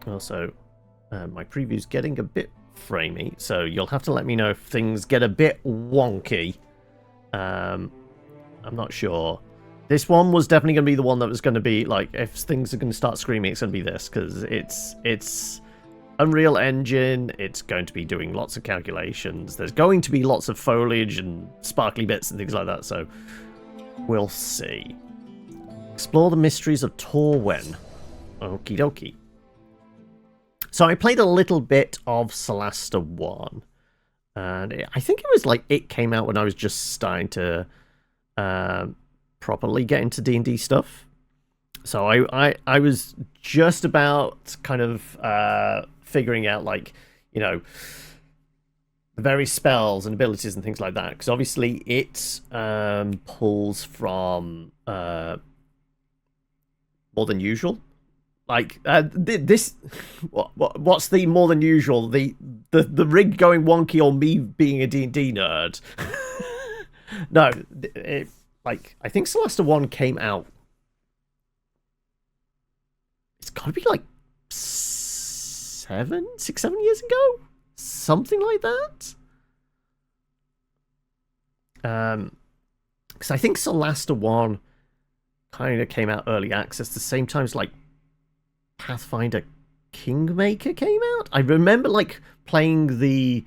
Also, my preview's getting a bit framey, so you'll have to let me know if things get a bit wonky. I'm not sure. This one was definitely going to be the one that was going to be, like, if things are going to start screaming, it's going to be this, because it's Unreal Engine, it's going to be doing lots of calculations, there's going to be lots of foliage and sparkly bits and things like that, so we'll see. Explore the mysteries of Torwen. Okie dokie. So I played a little bit of Solasta 1, and I think it was like it came out when I was just starting to properly get into D&D stuff. So I was just about kind of figuring out, like, you know, the various spells and abilities and things like that, because obviously it pulls from more than usual. Like this, what's the more than usual? The rig going wonky or me being a D&D nerd? No, like I think Solasta 1 came out. It's got to be like 7 years ago, something like that. Because I think Solasta 1 kind of came out early access the same time as like Pathfinder Kingmaker came out. I remember like playing the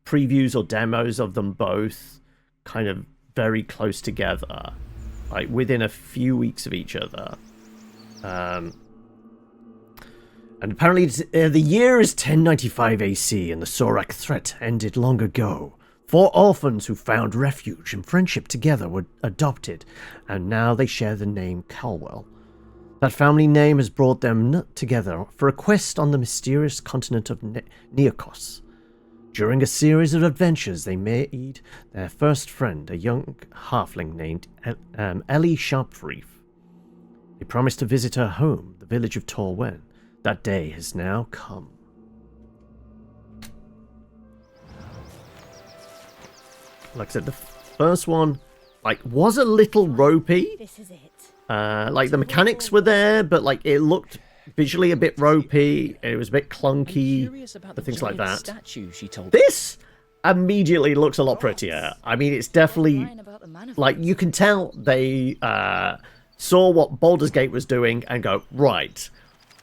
previews or demos of them both kind of very close together, like within a few weeks of each other. And apparently the year is 1095 AC and the Sorak threat ended long ago. 4 orphans who found refuge and friendship together were adopted, and now they share the name Calwell. That family name has brought them together for a quest on the mysterious continent of Neokos. During a series of adventures, they made their first friend, a young halfling named Ellie Sharpreef. They promised to visit her home, the village of Torwen. That day has now come. Like I said, the first one, like, was a little ropey. This is it. Like the mechanics were there, but like it looked visually a bit ropey. It was a bit clunky, but things like that. Statue, she told This immediately looks a lot prettier. I mean, it's definitely like you can tell they saw what Baldur's Gate was doing and go, right,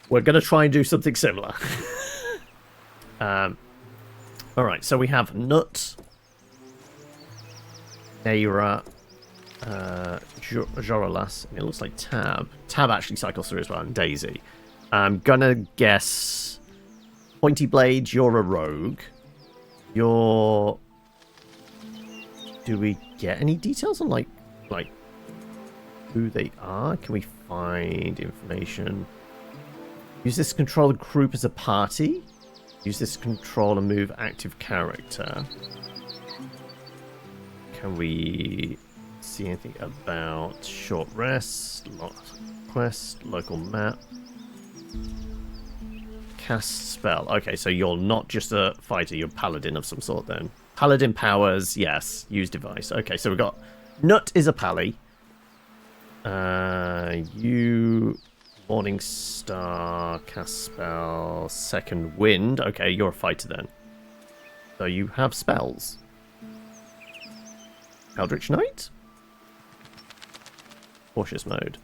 we're gonna try and do something similar. All right, so we have Nut, Neira, Joralas, and it looks like Tab. Tab actually cycles through as well, and Daisy. I'm gonna guess Pointy Blades, you're a rogue. You're... Do we get any details on like who they are? Can we find information? Use this to control the group as a party. Use this to control and move active character. Can we see anything about short rest, quest, local map, cast spell? Okay, so you're not just a fighter, you're a paladin of some sort then. Paladin powers, yes. Use device. Okay, so we've got Nut is a pally. You Morning Star, cast spell, second wind. Okay, you're a fighter then. So you have spells. Eldritch Knight? Cautious mode.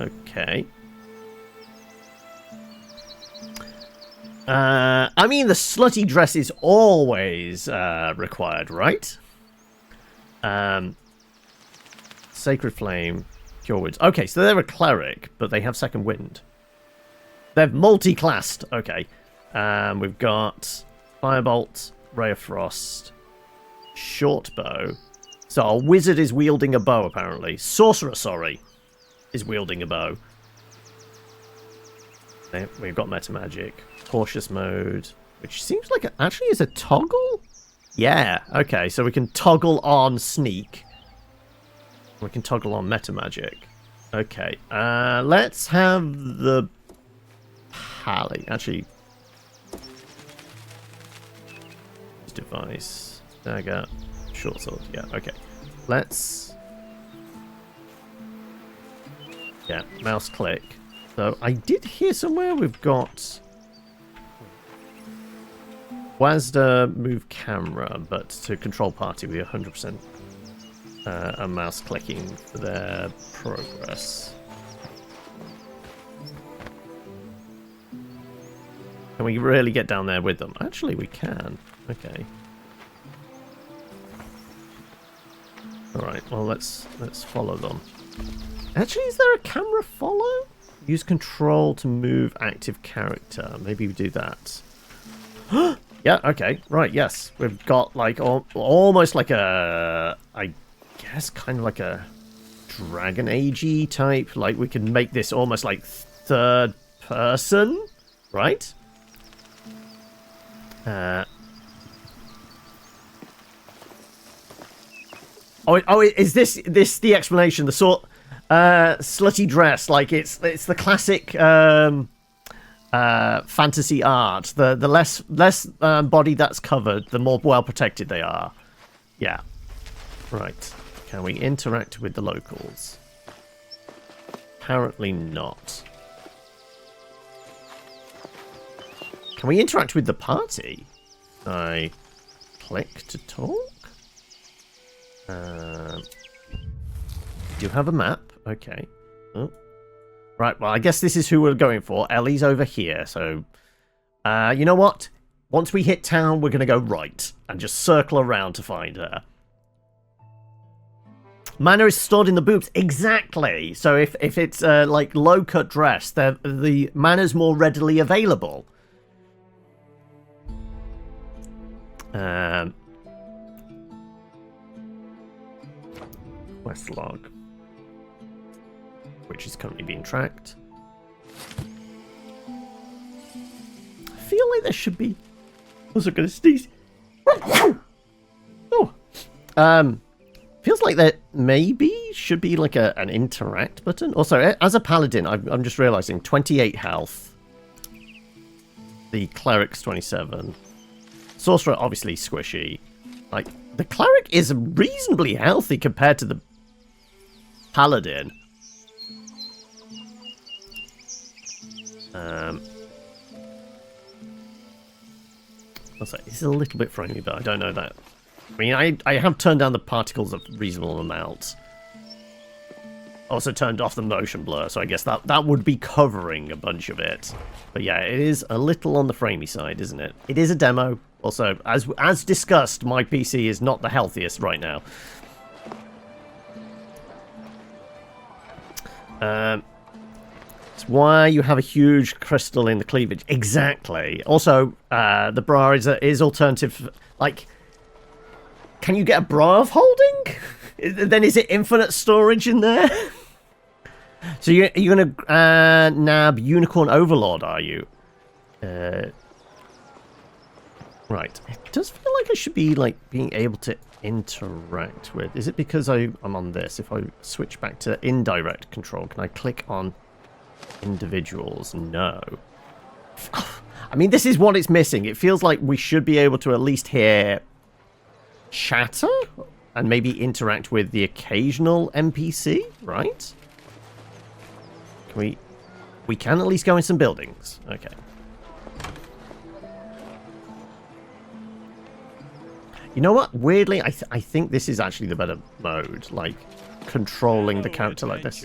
Okay. I mean, the slutty dress is always required, right? Sacred Flame, Cure Wounds. Okay, so they're a cleric, but they have second wind. They're multi-classed. Okay. We've got Firebolt, Ray of Frost, Short Bow. So our wizard is wielding a bow, apparently. Sorcerer, sorry, is wielding a bow. We've got Meta Magic. Cautious mode, which seems like it actually is a toggle? Yeah, okay, so we can toggle on Sneak. We can toggle on Meta Magic. Okay, let's have the Pally. Actually, device, dagger, short sword. Yeah, okay. Let's... Yeah, mouse click. So I did hear somewhere we've got WASD move camera, but to control party we 100% a mouse clicking for their progress. Can we really get down there with them? Actually, we can. Okay. All right. Well, let's follow them. Actually, is there a camera follow? Use control to move active character. Maybe we do that. Yeah. Okay. Right. Yes. We've got like almost like a, I guess, kind of like a Dragon Age-y type. Like we can make this almost like third person, right? Oh, is this the explanation? The sort slutty dress, like it's the classic fantasy art. The less body that's covered, the more well protected they are. Yeah. Right. Can we interact with the locals? Apparently not. Can we interact with the party? I click to talk. You have a map. Okay. Oh. Right, well, I guess this is who we're going for. Ellie's over here, so... you know what? Once we hit town, we're going to go right and just circle around to find her. Mana is stored in the boobs. Exactly. So if it's like low-cut dress, the mana's more readily available. Quest log, which is currently being tracked. I feel like there should be. I was going to sneeze. Oh, feels like there maybe should be like an interact button. Also, as a paladin, I'm just realizing 28 health. The cleric's 27. Sorcerer obviously squishy. Like the cleric is reasonably healthy compared to the paladin. It's a little bit framey, but I don't know that. I mean, I have turned down the particles a reasonable amount. Also turned off the motion blur, so I guess that would be covering a bunch of it. But yeah, it is a little on the framey side, isn't it? It is a demo. Also, as discussed, my PC is not the healthiest right now. It's why you have a huge crystal in the cleavage. Exactly. Also, the bra is alternative. Like, can you get a bra of holding? Then is it infinite storage in there? So you're going to nab Unicorn Overlord, are you? Right. It does feel like I should be like being able to interact with. Is it because I'm on this? If I switch back to indirect control, can I click on individuals? No. I mean, this is what it's missing. It feels like we should be able to at least hear chatter and maybe interact with the occasional NPC, right? Can we can at least go in some buildings. Okay. You know what? Weirdly, I think this is actually the better mode, like controlling the character like this.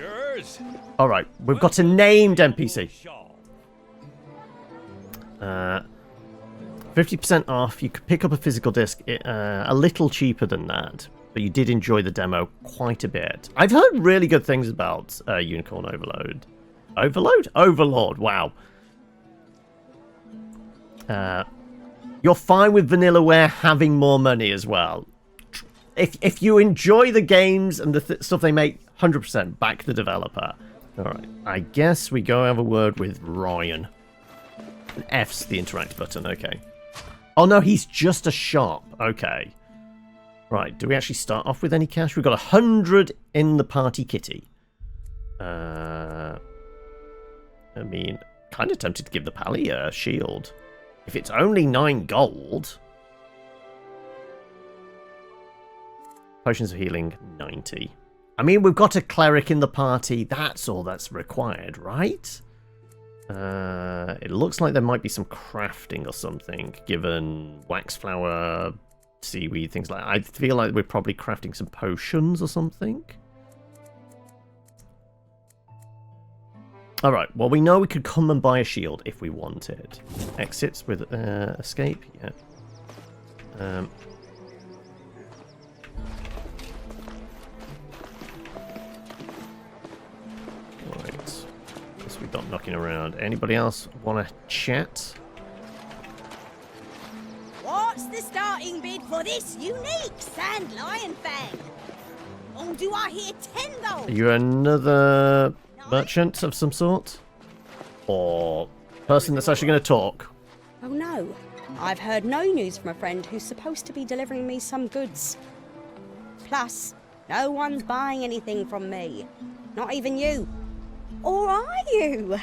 All right, we've got a named NPC. 50% off. You could pick up a physical disc a little cheaper than that, but you did enjoy the demo quite a bit. I've heard really good things about Unicorn Overload. Overlord. Wow. You're fine with Vanillaware having more money as well. If you enjoy the games and the stuff they make, 100% back the developer. Alright, I guess we go have a word with Ryan. And F's the interact button, okay. Oh no, he's just a shop, okay. Right, do we actually start off with any cash? We've got 100 in the party kitty. I mean, kind of tempted to give the pally a shield. If it's only 9 gold. Potions of healing, 90. I mean, we've got a cleric in the party. That's all that's required, right? It looks like there might be some crafting or something, given wax flower, seaweed, things like that. I feel like we're probably crafting some potions or something. Alright, well we know we could come and buy a shield if we wanted. Exits with escape, yeah. Right. Guess we've got knocking around. Anybody else want to chat? What's the starting bid for this unique sand lion fang? Or do I hear 10 gold? Are you another merchant of some sort? Or person that's actually going to talk? Oh no, I've heard no news from a friend who's supposed to be delivering me some goods. Plus, no one's buying anything from me. Not even you. Or are you?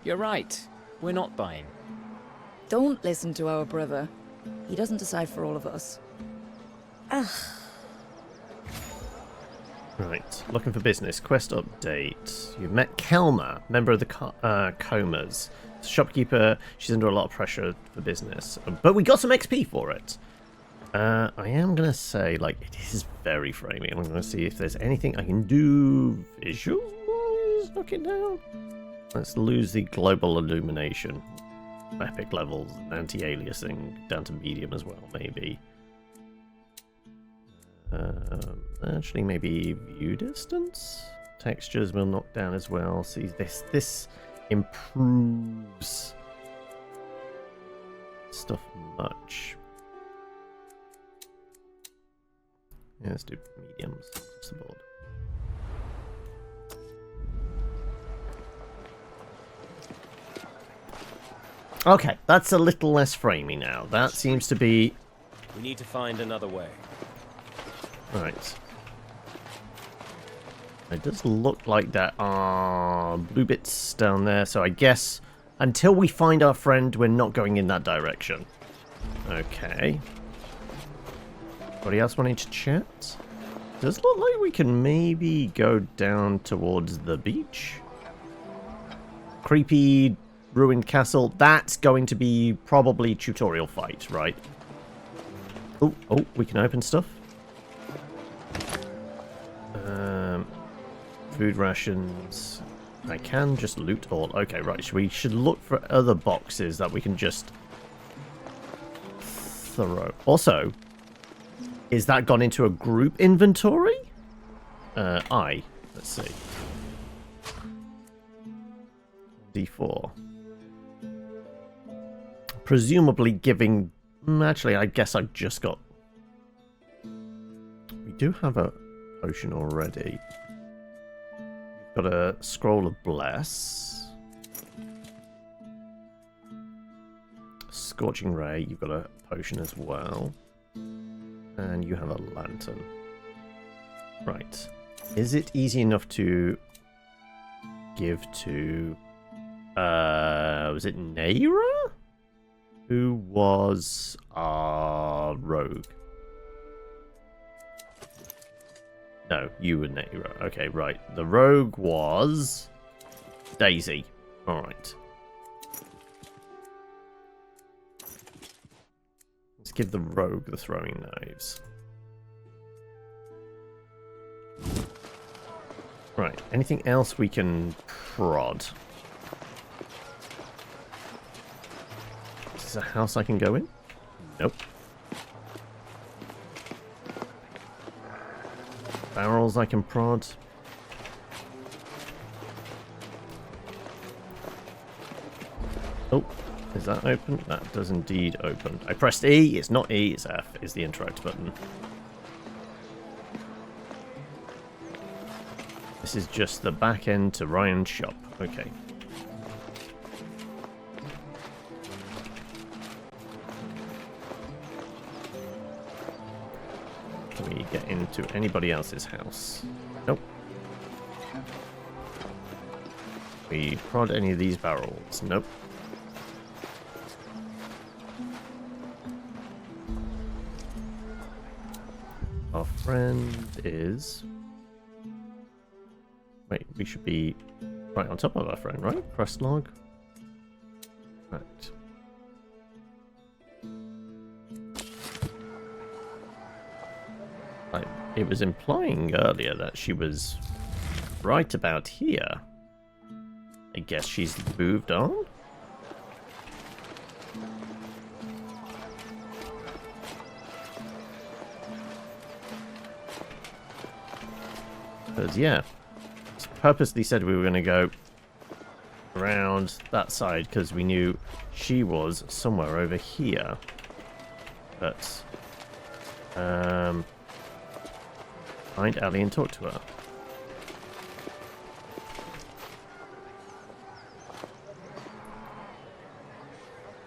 You're right. We're not buying. Don't listen to our brother. He doesn't decide for all of us. Ugh. Right, looking for business. Quest update. You've met Kelma, member of the Comas. Shopkeeper, she's under a lot of pressure for business. But we got some XP for it. I am going to say, like, it is very framey. I'm going to see if there's anything I can do. Visuals, knock it down. Let's lose the global illumination. Epic levels and anti-aliasing down to medium as well, maybe. Actually, maybe view distance? Textures will knock down as well. See, this improves stuff much. Yeah, let's do mediums across the board. Okay, that's a little less framey now. That seems to be... We need to find another way. Right. It does look like there are blue bits down there, so I guess until we find our friend, we're not going in that direction. Okay. Anybody else wanting to chat? Does look like we can maybe go down towards the beach. Creepy ruined castle. That's going to be probably tutorial fight, right? Oh, we can open stuff. Food rations. I can just loot all. Okay, right. We should look for other boxes that we can just throw. Also, is that gone into a group inventory? Let's see. D4. Presumably giving... Actually, I guess I've just got... We do have a potion already. Got a scroll of bless. Scorching ray. You've got a potion as well. And you have a lantern. Right. Is it easy enough to give to... was it Naira? Who was our rogue? No, you were Naira. Okay, right. The rogue was... Daisy. Alright. Let's give the rogue the throwing knives. Right. Anything else we can prod? Is this a house I can go in? Nope. Barrels I can prod. Oh, is that open? That does indeed open. I pressed E. It's not E, it's F. Is the interact button. This is just the back end to Ryan's shop. Okay. Can we get into anybody else's house? Nope. We prod any of these barrels? Nope. Our friend is... Wait, we should be Right on top of our phone, right? Quest log. Right. Right. It was implying earlier that she was right about here. I guess she's moved on? Because, yeah, purposely said we were going to go around that side because we knew she was somewhere over here. But, find Ellie and talk to her.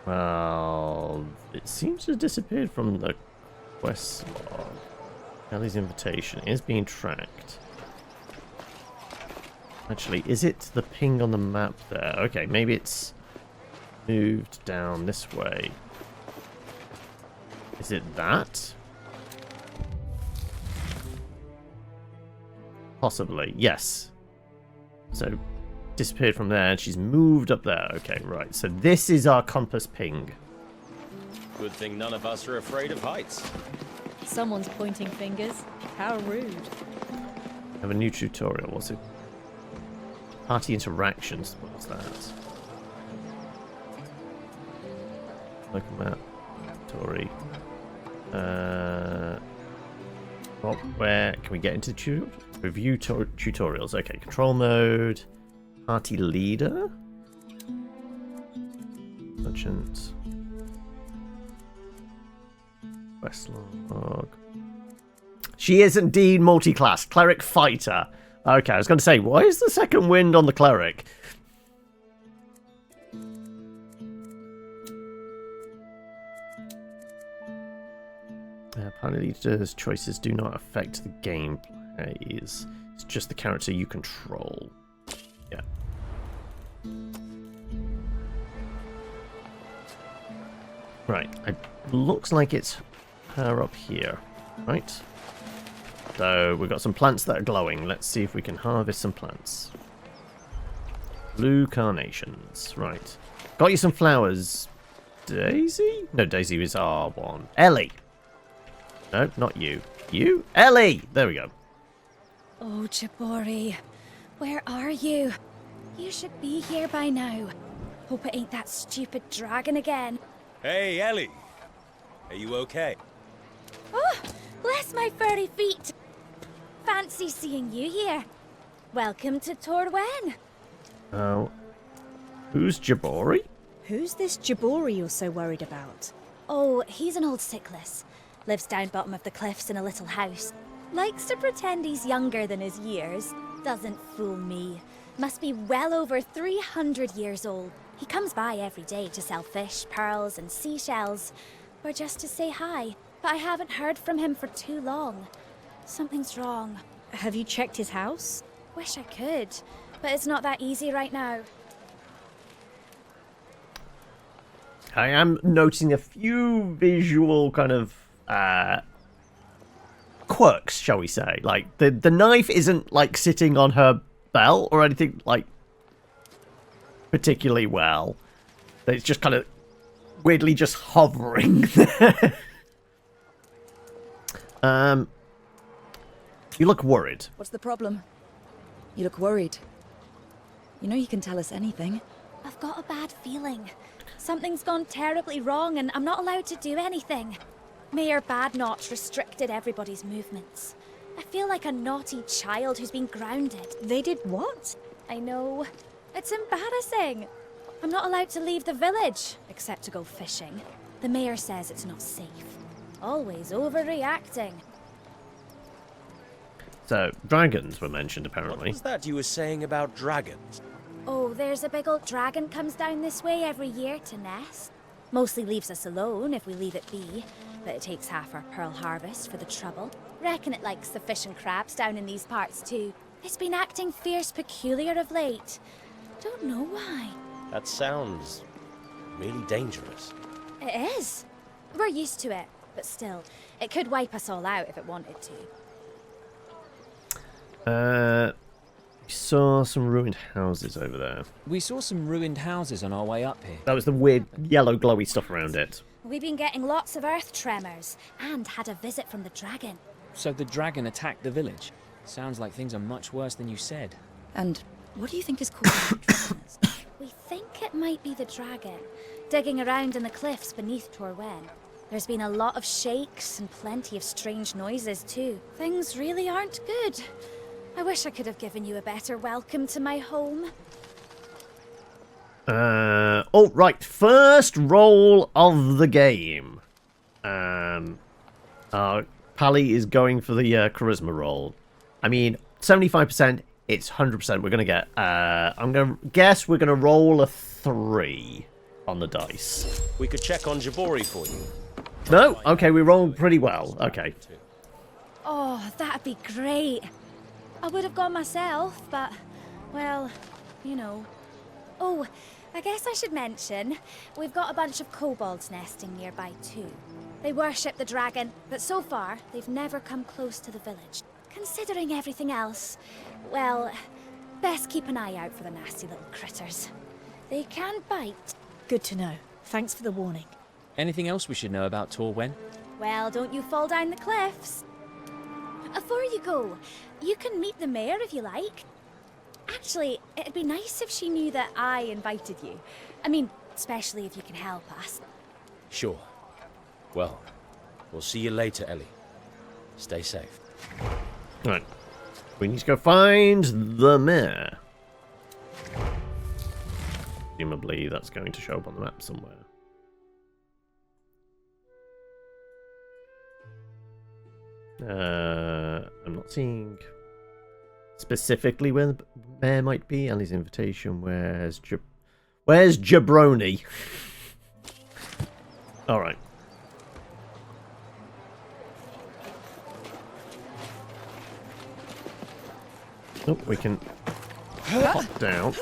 Well, it seems to have disappeared from the quest log. Ellie's invitation is being tracked. Actually, is it the ping on the map there? Okay, maybe it's moved down this way. Is it that? Possibly, yes. So, disappeared from there, and she's moved up there. Okay, right. So this is our compass ping. Good thing none of us are afraid of heights. Someone's pointing fingers. How rude. I have a new tutorial. What's it? Party interactions. What's that? Local map. Story. Well, where can we get into review tutorials? Okay, control mode. Party leader. Merchant. Quest log. She is indeed multi-class. Cleric fighter. Okay, I was going to say, why is the second wind on the cleric? Party leader's choices do not affect the gameplay. It's just the character you control. Yeah. Right. It looks like it's her up here. Right. So we've got some plants that are glowing. Let's see if we can harvest some plants. Blue carnations. Right. Got you some flowers. Daisy? No, Daisy is R1. Ellie! No, not you. You? Ellie! There we go. Oh, Jabori, where are you? You should be here by now. Hope it ain't that stupid dragon again. Hey, Ellie! Are you okay? Oh, bless my furry feet. Fancy seeing you here. Welcome to Torwen. Oh. Who's Jabori? Who's this Jabori you're so worried about? Oh, he's an old sickless. Lives down bottom of the cliffs in a little house. Likes to pretend he's younger than his years. Doesn't fool me. Must be well over 300 years old. He comes by every day to sell fish, pearls, and seashells. Or just to say hi. But I haven't heard from him for too long. Something's wrong. Have you checked his house? Wish I could, but it's not that easy right now. I am noticing a few visual kind of quirks, shall we say. Like, the knife isn't, like, sitting on her belt or anything, like, particularly well. It's just kind of weirdly just hovering there. You look worried. What's the problem? You look worried. You know you can tell us anything. I've got a bad feeling. Something's gone terribly wrong and I'm not allowed to do anything. Mayor Badnotch restricted everybody's movements. I feel like a naughty child who's been grounded. They did what? I know. It's embarrassing. I'm not allowed to leave the village, except to go fishing. The mayor says it's not safe. Always overreacting. So, dragons were mentioned, apparently. What was that you were saying about dragons? Oh, there's a big old dragon comes down this way every year to nest. Mostly leaves us alone if we leave it be, but it takes half our pearl harvest for the trouble. Reckon it likes the fish and crabs down in these parts too. It's been acting fierce peculiar of late. Don't know why. That sounds really dangerous. It is. We're used to it, but still, it could wipe us all out if it wanted to. We saw some ruined houses over there. We saw some ruined houses on our way up here. That was the weird yellow glowy stuff around it. We've been getting lots of earth tremors and had a visit from the dragon. So the dragon attacked the village. Sounds like things are much worse than you said. And what do you think is causing the tremors? We think it might be the dragon, digging around in the cliffs beneath Torwen. There's been a lot of shakes and plenty of strange noises too. Things really aren't good. I wish I could have given you a better welcome to my home. Oh, right. First roll of the game. Pally is going for the charisma roll. I mean, 75%, it's 100% we're going to get. I'm going to guess we're going to roll a 3 on the dice. We could check on Jabori for you. No? Okay, we rolled pretty well. Okay. Oh, that'd be great. I would have gone myself, but, well, you know. Oh, I guess I should mention, we've got a bunch of kobolds nesting nearby too. They worship the dragon, but so far, they've never come close to the village. Considering everything else, well, best keep an eye out for the nasty little critters. They can bite. Good to know. Thanks for the warning. Anything else we should know about Torwen? Well, don't you fall down the cliffs. Before you go, you can meet the mayor if you like. Actually, it'd be nice if she knew that I invited you. I mean, especially if you can help us. Sure. Well, we'll see you later, Ellie. Stay safe. Right. We need to go find the mayor. Presumably that's going to show up on the map somewhere. I'm not seeing specifically where the mayor might be. Ellie's invitation. Where's Jabroni? All right. Oh, we can hop down.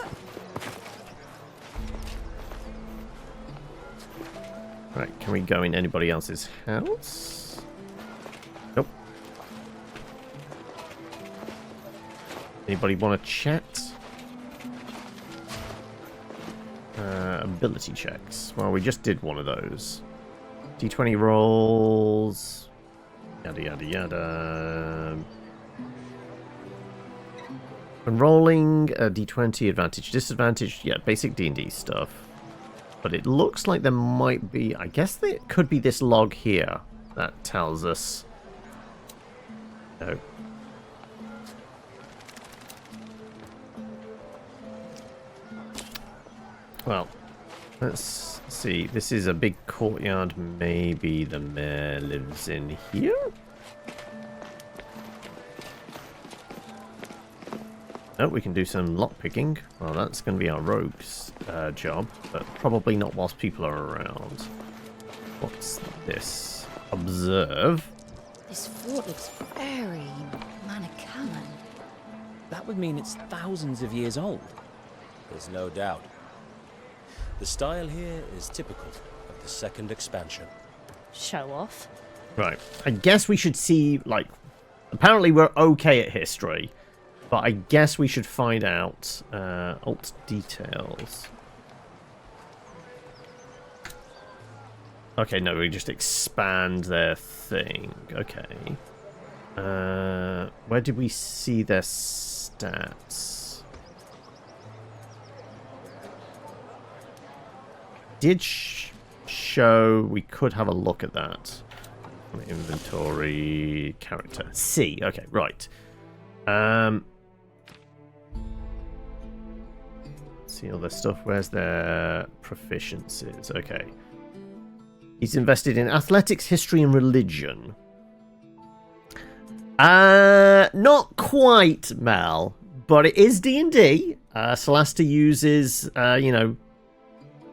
Right, can we go in anybody else's house? Nope. Anybody want to chat? Ability checks. Well, we just did one of those. D20 rolls. Yada, yada, yada. When rolling a D20, advantage, disadvantage, yeah, basic D&D stuff. But it looks like there might be, I guess there could be this log here that tells us. No. Well, let's see. This is a big courtyard. Maybe the mayor lives in here? Oh, we can do some lockpicking. Well, that's going to be our rogue's job, but probably not whilst people are around. What's this? Observe. This fort looks very Manakaman. That would mean it's thousands of years old. There's no doubt. The style here is typical of the second expansion. Show off. Right. I guess we should see, like... Apparently we're okay at history. But I guess we should find out alt details. Okay, no, we just expand their thing. Okay. Where did we see their stats? Did show we could have a look at that. Inventory, character. C. Okay, right. See all their stuff. Where's their proficiencies? Okay. He's invested in athletics, history, and religion. Not quite, Mel, but it is D&D. Solasta uses,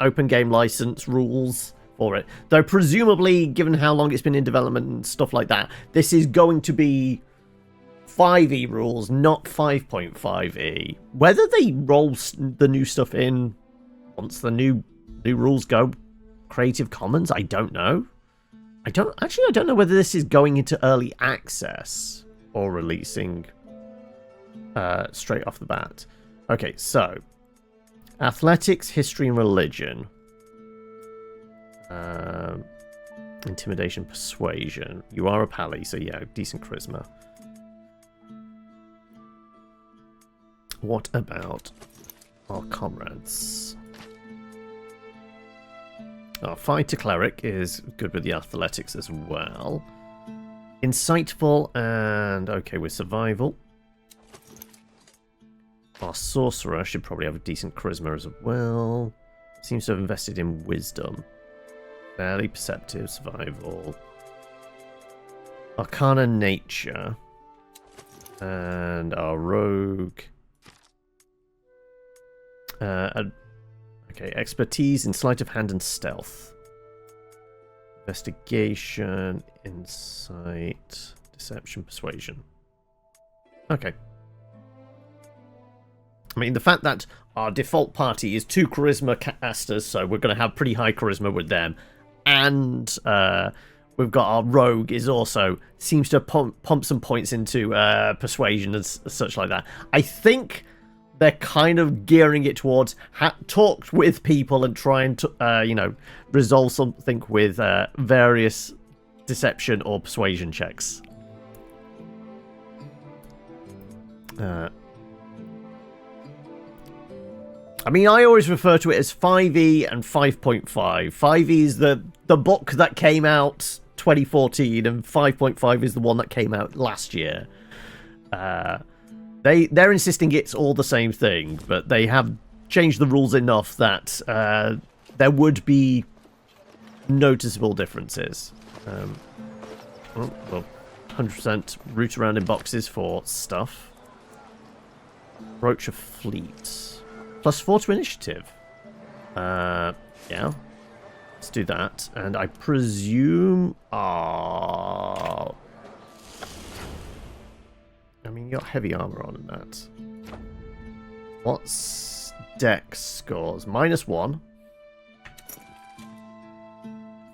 open game license rules for it. Though presumably, given how long it's been in development and stuff like that, this is going to be 5e rules, not 5.5e. Whether they roll the new stuff in once the new rules go Creative Commons, I don't know. I don't know whether this is going into early access or releasing straight off the bat. Okay, so athletics, history, and religion. Intimidation, persuasion. You are a pally, so yeah, decent charisma. What about our comrades? Our fighter cleric is good with the athletics as well. Insightful and okay with survival. Our sorcerer should probably have a decent charisma as well. Seems to have invested in wisdom. Fairly perceptive, survival. Arcana, nature. And our rogue. Okay, expertise in sleight of hand and stealth. Investigation, insight, deception, persuasion. Okay. I mean, the fact that our default party is 2 charisma casters, so we're going to have pretty high charisma with them, and we've got our rogue is also seems to pump some points into persuasion and such like that. I think they're kind of gearing it towards talk with people and trying to, resolve something with various deception or persuasion checks. I mean, I always refer to it as 5e and 5.5. 5e is the book that came out 2014, and 5.5 is the one that came out last year. They're insisting it's all the same thing, but they have changed the rules enough that there would be noticeable differences. Well, 100% root around in boxes for stuff. Broach of Fleet. +4 to initiative. Yeah. Let's do that. And I presume... I mean, you got heavy armor on in that. What's dex scores? -1.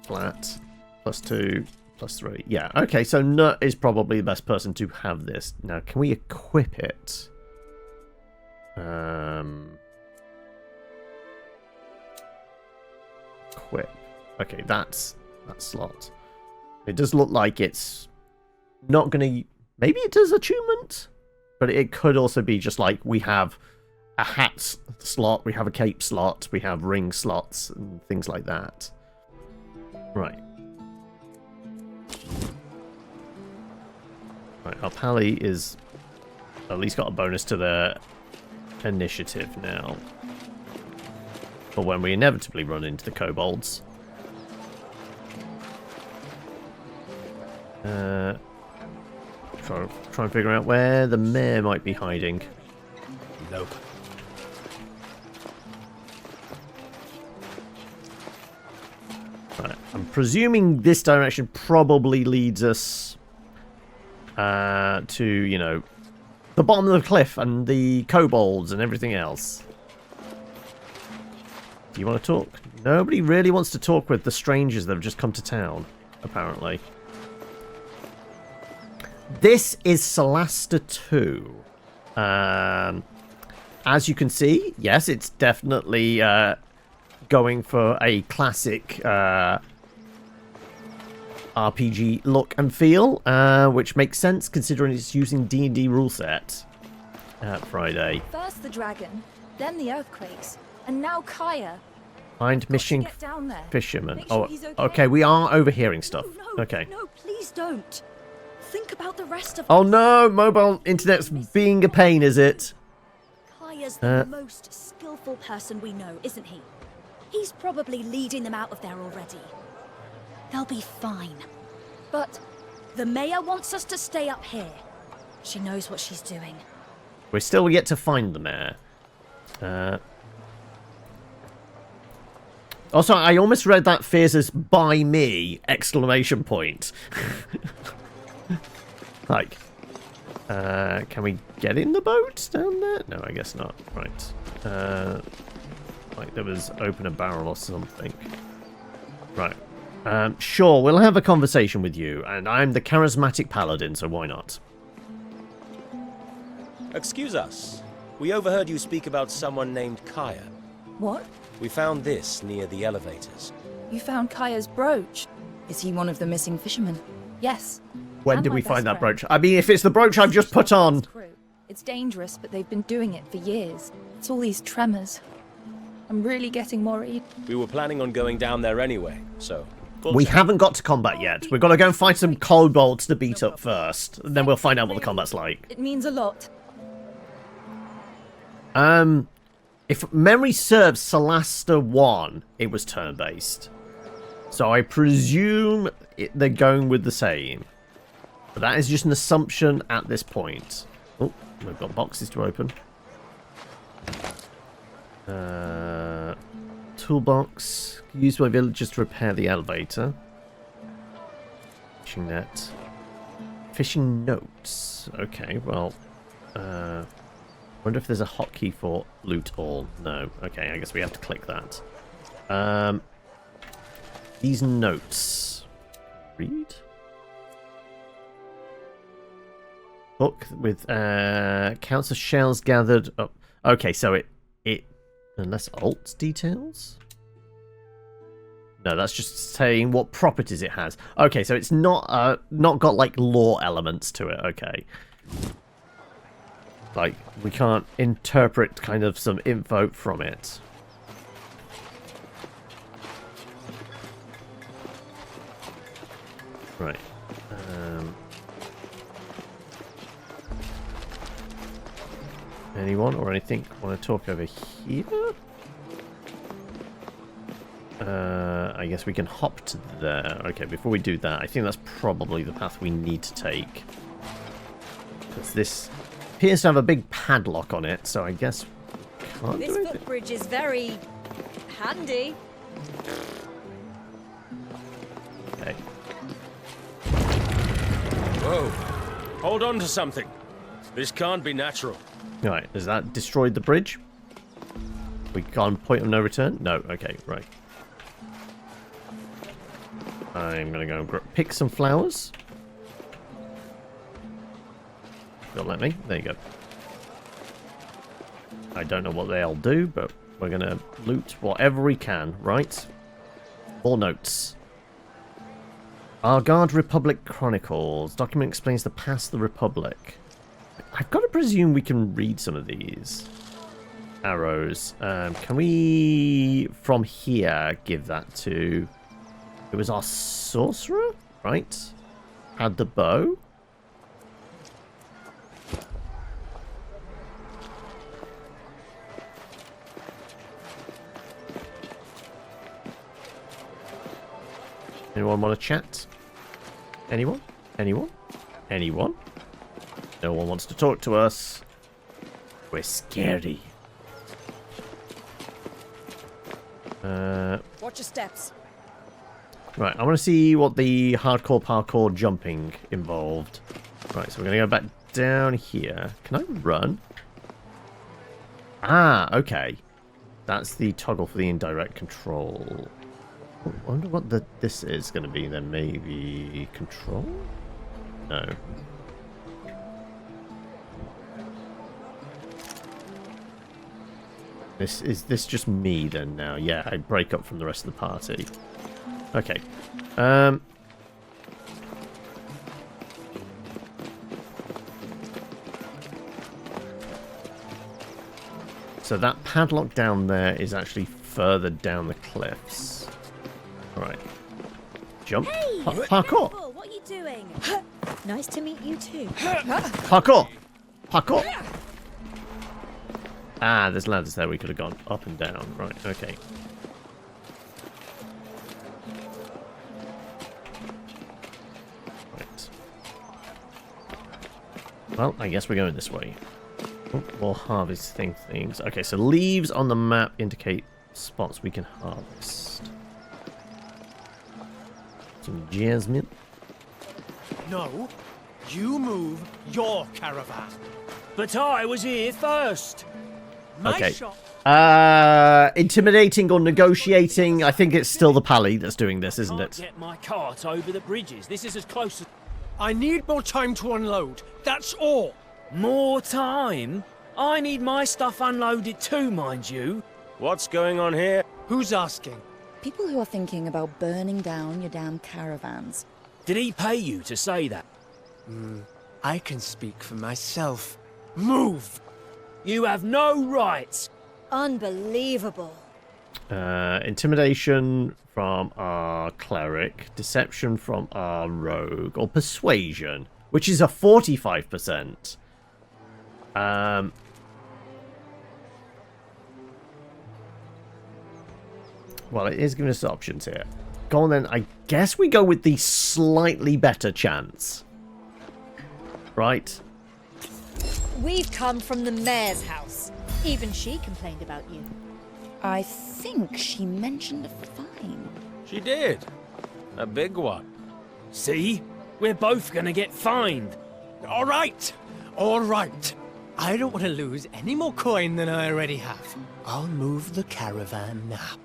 Flat. +2. +3. Yeah, okay, so Nut is probably the best person to have this. Now, can we equip it? Equip. Okay, that's that slot. It does look like it's not going to... Maybe it does attunement, but it could also be just like we have a hat slot, we have a cape slot, we have ring slots, and things like that. Right. Right, our pally is at least got a bonus to the initiative now. For when we inevitably run into the kobolds. Try and figure out where the mayor might be hiding. Nope. Right, I'm presuming this direction probably leads us to, the bottom of the cliff and the kobolds and everything else. Do you want to talk? Nobody really wants to talk with the strangers that have just come to town, apparently. This is Solasta II. As you can see, yes, it's definitely going for a classic RPG look and feel, which makes sense considering it's using D&D rule set Friday. First the dragon, then the earthquakes, and now Kaya. Find missing fisherman. Make sure he's okay, we are overhearing stuff. No, okay. No, please don't. Think about the rest of Oh no, mobile internet's being a pain, is it? Kaya's the most skillful person we know, isn't he? He's probably leading them out of there already. They'll be fine. But the mayor wants us to stay up here. She knows what she's doing. We're still yet to find the mayor. Also, I almost read that fears as by me! ! Like, can we get in the boat down there? No, I guess not. Right. Like there was open a barrel or something. Right. Sure, we'll have a conversation with you, and I'm the charismatic paladin, so why not? Excuse us. We overheard you speak about someone named Kaya. What? We found this near the elevators. You found Kaya's brooch. Is he one of the missing fishermen? Yes. When And did my we best find that friend. brooch? I mean, if it's the brooch I've just put on. It's dangerous, but they've been doing it for years. It's all these tremors. I'm really getting worried. We were planning on going down there anyway, so... We haven't got to combat yet. We've got to go and find some kobolds to beat up first. And then we'll find out what the combat's like. It means a lot. If memory serves, Solasta I, it was turn-based. So I presume they're going with the same. But that is just an assumption at this point. Oh, we've got boxes to open. Toolbox. Use my villagers to repair the elevator. Fishing net. Fishing notes. Okay, well... wonder if there's a hotkey for loot all. No. Okay, I guess we have to click that. These notes. Read? Book with counts of shells gathered up. Okay, so it unless alt details? No, that's just saying what properties it has. Okay, so it's not got like lore elements to it. Okay. Like, we can't interpret kind of some info from it. Right. Anyone or anything want to talk over here? I guess we can hop to there. Okay, before we do that, I think that's probably the path we need to take. Because this appears to have a big padlock on it, so I guess we can't This do anything. footbridge is very handy. Okay. Whoa. Hold on to something. This can't be natural. Right, has that destroyed the bridge? We can't point of no return? No, okay, right. I'm gonna go and pick some flowers. Don't let me. There you go. I don't know what they'll do, but we're gonna loot whatever we can, right? More notes. Our Guard Republic Chronicles. Document explains the past of the Republic. I've got to presume we can read some of these. Arrows. Can we, from here, give that to... It was our sorcerer, right? Had the bow. Anyone want to chat? Anyone? Anyone? Anyone? No one wants to talk to us. We're scary. Watch your steps. Right, I want to see what the hardcore parkour jumping involved. Right, so we're going to go back down here. Can I run? Ah, okay. That's the toggle for the indirect control. I wonder what this is going to be then. Maybe control? No. Is this just me then now? Yeah, I break up from the rest of the party. Okay. So that padlock down there is actually further down the cliffs. Right. Jump. Hey! Parkour! Careful, what are you doing? Nice to meet you too. Parkour! Parkour! Ah, there's ladders there. We could have gone up and down. Right, okay. Right. Well, I guess we're going this way. Oh, more harvesting things. Okay, so leaves on the map indicate spots we can harvest. Some jasmine. No, you move your caravan. But I was here first. My Okay. shop. Intimidating or negotiating. I think it's still the pally that's doing this, isn't Can't it? get my cart over the bridges. This is as close as... I need more time to unload. That's all. More time? I need my stuff unloaded too, mind you. What's going on here? Who's asking? People who are thinking about burning down your damn caravans. Did he pay you to say that? I can speak for myself. Move! You have no rights. Unbelievable. Intimidation from our cleric, deception from our rogue, or persuasion, which is a 45%. Well, it is giving us options here. Go on then. I guess we go with the slightly better chance. Right? We've come from the mayor's house. Even she complained about you. I think she mentioned a fine. She did. A big one. See? We're both gonna get fined. All right. All right. I don't want to lose any more coin than I already have. I'll move the caravan now.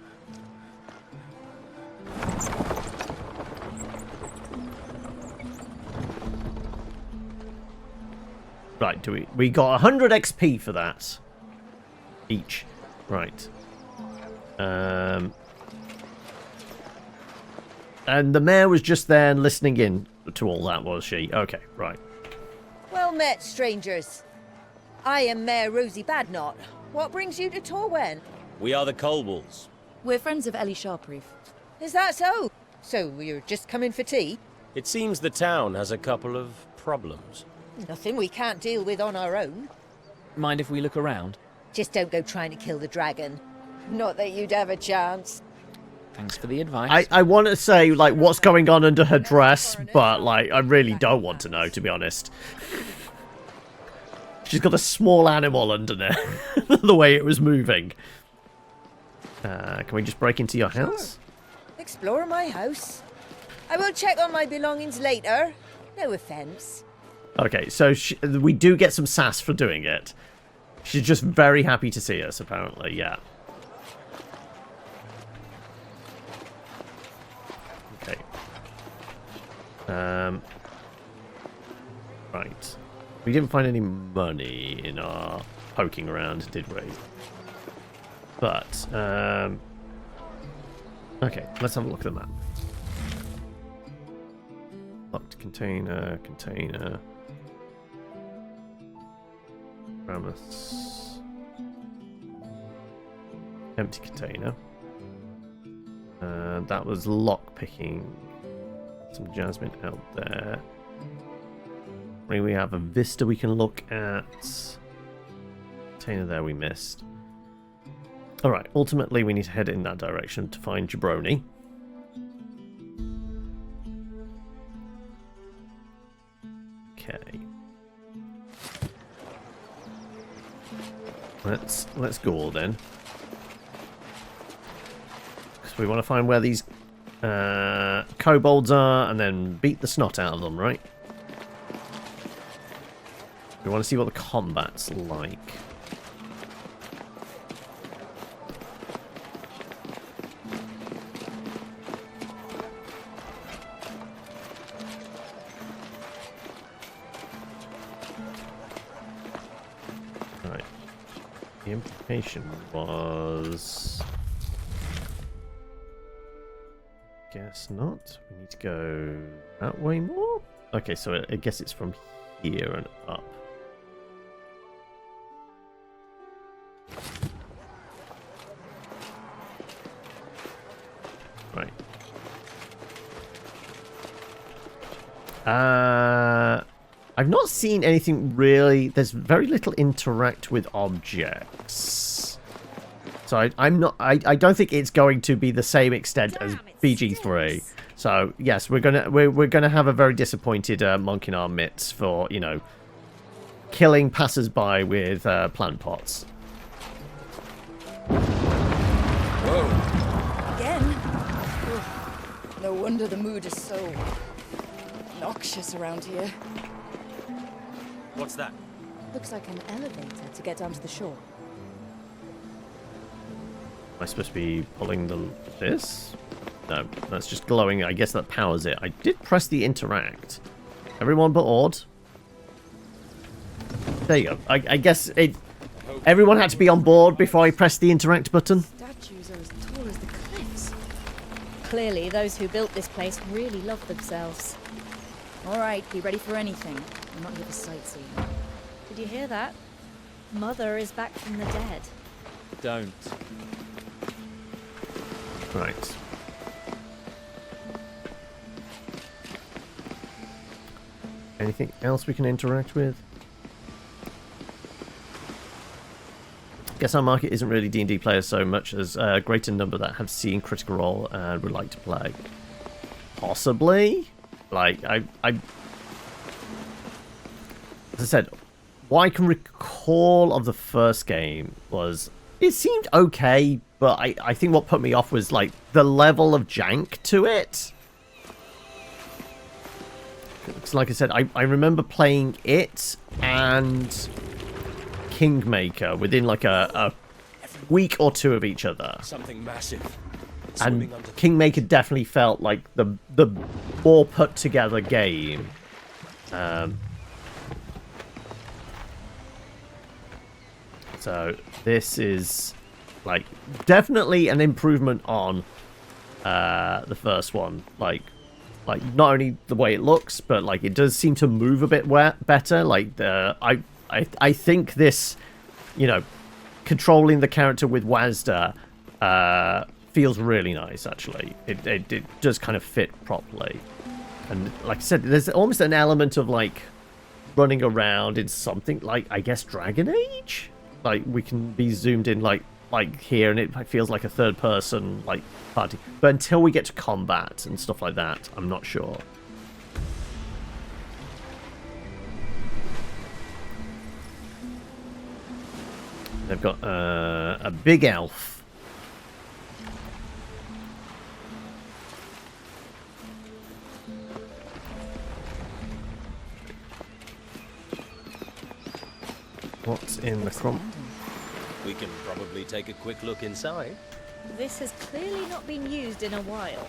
Right, we got 100 XP for that. Each. Right. And the mayor was just there listening in to all that, was she? Okay, right. Well met, strangers. I am Mayor Rosie Badnot. What brings you to Torwen? We are the Colwells. We're friends of Ellie Sharproof. Is that so? So you're just coming for tea? It seems the town has a couple of problems. Nothing we can't deal with on our own. Mind if we look around? Just don't go trying to kill the dragon. Not that you'd have a chance. Thanks for the advice. I want to say, like, what's going on under her dress, but, like, I really don't want to know, to be honest. She's got a small animal under there. The way it was moving. Can we just break into your house? Explore my house. I will check on my belongings later. No offense. Okay, so we do get some sass for doing it. She's just very happy to see us, apparently, yeah. Okay. Right. We didn't find any money in our poking around, did we? But, okay, let's have a look at the map. Locked container. Ramus. Empty container. That was lock picking. Some jasmine out there. We have a vista we can look at. Container there we missed. Alright, ultimately we need to head in that direction to find Jabroni. Okay. Let's go then. Because we want to find where these kobolds are and then beat the snot out of them, right? We want to see what the combat's like. Right. The implication was... Guess not. We need to go that way more? Okay, so I guess it's from here and up. Right. I've not seen anything really. There's very little interact with objects. So I don't think it's going to be the same extent as BG3. So yes, we're gonna have a very disappointed monk in our midst for, you know, killing passers-by with plant pots. Again? Ugh. No wonder the mood is so noxious around here. What's that? Looks like an elevator to get down to the shore. Am I supposed to be pulling this? No, that's just glowing. I guess that powers it. I did press the interact. Everyone but Ord. There you go. I guess everyone had to be on board before I pressed the interact button. Statues are as tall as the cliffs. Clearly, those who built this place really love themselves. All right, be ready for anything. I'm not here for sightseeing. Did you hear that? Mother is back from the dead. Don't. Right. Anything else we can interact with? Guess our market isn't really D&D players so much as a greater number that have seen Critical Role and would like to play. Possibly? Like, as I said, what I can recall of the first game was it seemed okay, but I think what put me off was like the level of jank to it. Because like I said, I remember playing it and Kingmaker within like a week or two of each other. Something massive. And Kingmaker definitely felt like the more put together game. So this is like definitely an improvement on the first one. Like not only the way it looks, but like it does seem to move a bit better. Like I think this, you know, controlling the character with WASD feels really nice. Actually, it does kind of fit properly. And like I said, there's almost an element of like running around in something like, I guess, Dragon Age. Like we can be zoomed in like here, and it feels like a third person like party. But until we get to combat and stuff like that, I'm not sure. They've got a big elf. What's in the crump? We can probably take a quick look inside. This has clearly not been used in a while.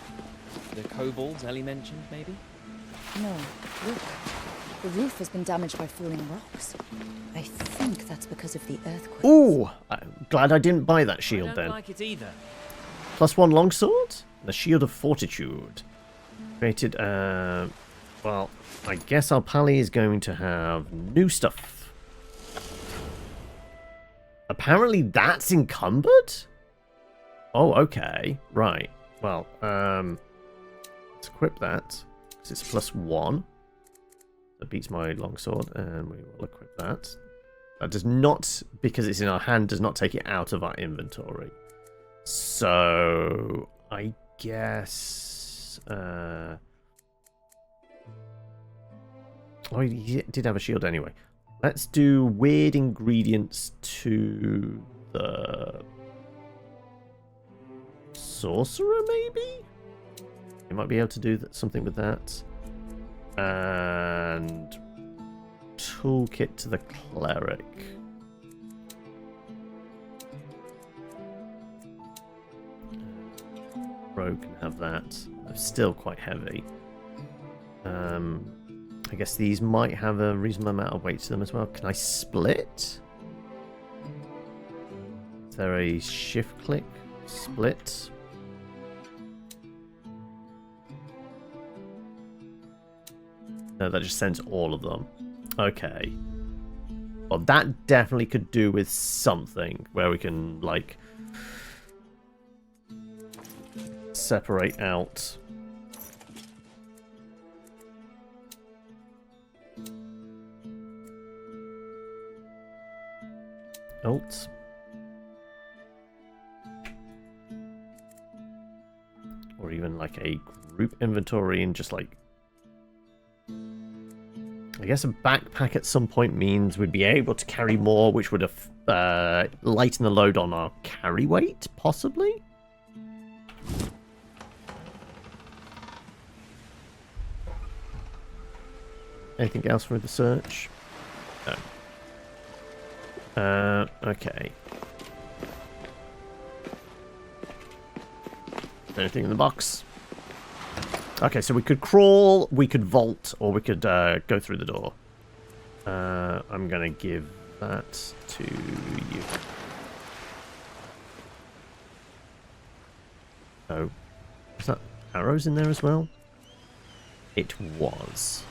The kobolds Ellie mentioned, maybe? No, look. The roof has been damaged by falling rocks. I think that's because of the earthquake. Ooh! I'm glad I didn't buy that shield I don't then. like it either. +1 longsword? The Shield of Fortitude. Created, well, I guess our pally is going to have new stuff. Apparently that's encumbered? Oh, okay. Right. Well, let's equip that. Because it's +1. That beats my longsword, and we will equip that. That does not, because it's in our hand, does not take it out of our inventory. So, I guess... oh, he did have a shield anyway. Let's do weird ingredients to the sorcerer, maybe? You might be able to do something with that. And toolkit to the cleric. Rogue can have that. They're still quite heavy. I guess these might have a reasonable amount of weight to them as well. Can I split? Is there a shift click? Split? No, that just sends all of them. Okay. Well, that definitely could do with something where we can, like, separate out. Alt. Or even like a group inventory and just like... I guess a backpack at some point means we'd be able to carry more, which would have lightened the load on our carry weight, possibly? Anything else for the search? No. Okay. Anything in the box? Okay, so we could crawl, we could vault, or we could go through the door. I'm gonna give that to you. Oh, is that arrows in there as well? It was.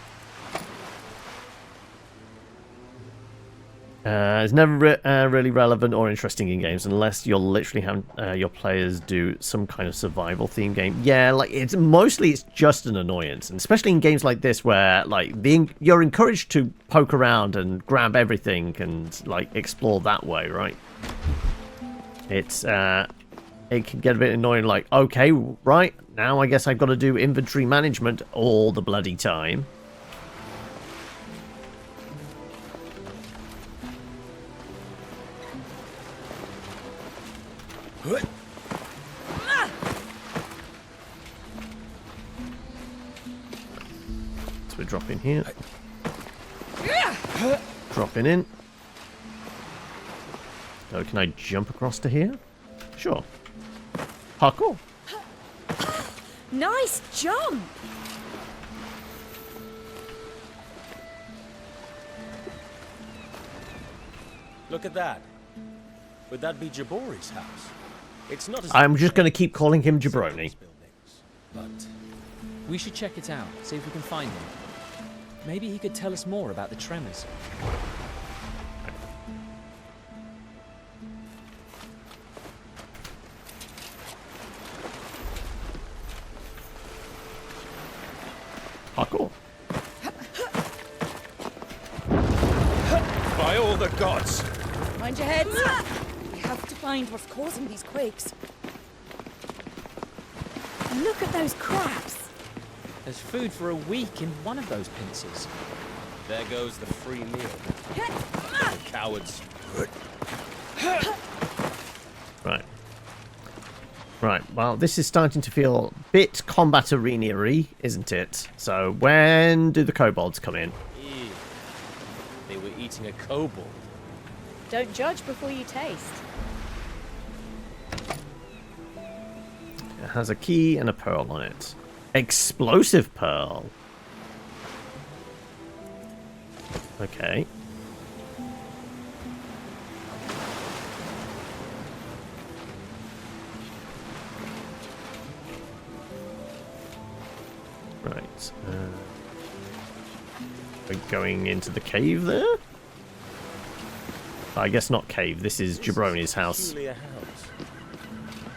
It's never really relevant or interesting in games unless you're literally having your players do some kind of survival theme game. Yeah, like it's just an annoyance, and especially in games like this where like you're encouraged to poke around and grab everything and like explore that way, right? It's it can get a bit annoying. Like, okay, right now I guess I've got to do inventory management all the bloody time. So we're dropping here. Dropping in. Oh, can I jump across to here? Sure. Parkour. Nice jump! Look at that. Would that be Jabori's house? It's not as I'm just going to keep calling him Jabroni. But We should check it out, see if we can find him. Maybe he could tell us more about the tremors. Parkour. by all the gods! Mind your heads. We have to find what's causing these quakes. Look at those crabs. There's food for a week in one of those pincers. There goes the free meal. The cowards. Right. Right, well, this is starting to feel a bit combat arena-y, isn't it? So, when do the kobolds come in? Ew. They were eating a kobold. Don't judge before you taste. It has a key and a pearl on it. Explosive pearl. Okay. Right. We're going into the cave there? I guess not cave. This is Jabroni's house. Peculiar house.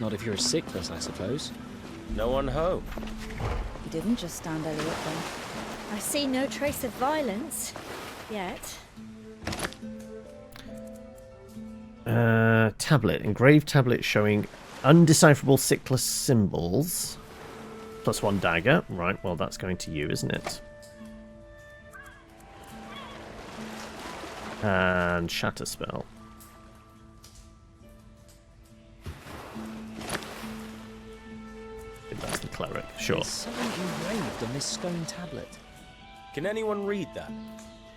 Not if you're a sickless, I suppose. No one home. He didn't just stand out of it then. I see no trace of violence. Yet. Tablet. Engraved tablet showing undecipherable sickless symbols. +1 dagger. Right, well, that's going to you, isn't it? And shatter spell. That's the cleric. Sure. There's something engraved on this stone tablet. Can anyone read that?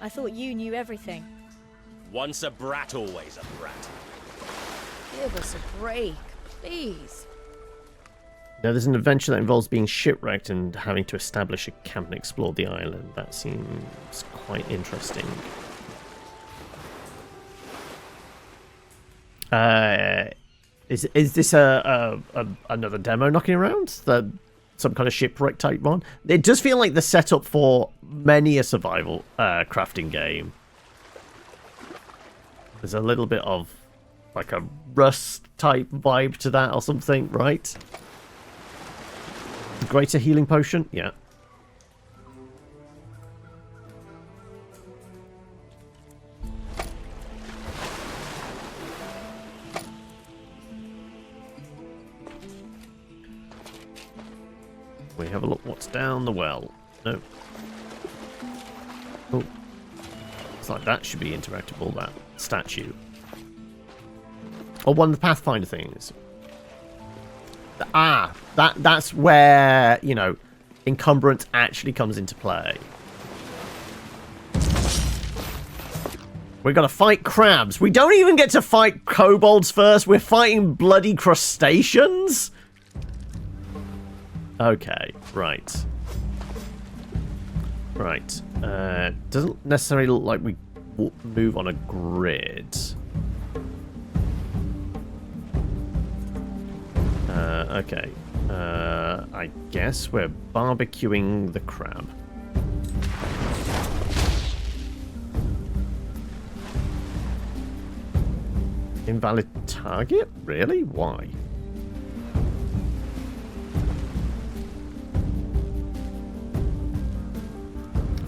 I thought you knew everything. Once a brat, always a brat. Give us a break, please. Now, there's an adventure that involves being shipwrecked and having to establish a camp and explore the island. That seems quite interesting. Is this another demo knocking around? Some kind of shipwreck type one? It does feel like the setup for many a survival crafting game. There's a little bit of like a Rust type vibe to that or something, right? Greater healing potion? Yeah. We have a look what's down the well. No. Oh. It's like that should be interactable, that statue. Or one of the Pathfinder things. Ah, that's where, you know, encumbrance actually comes into play. We've got to fight crabs. We don't even get to fight kobolds first. We're fighting bloody crustaceans? Okay, right. Right. Doesn't necessarily look like we move on a grid. Okay. I guess we're barbecuing the crab. Invalid target? Really? Why?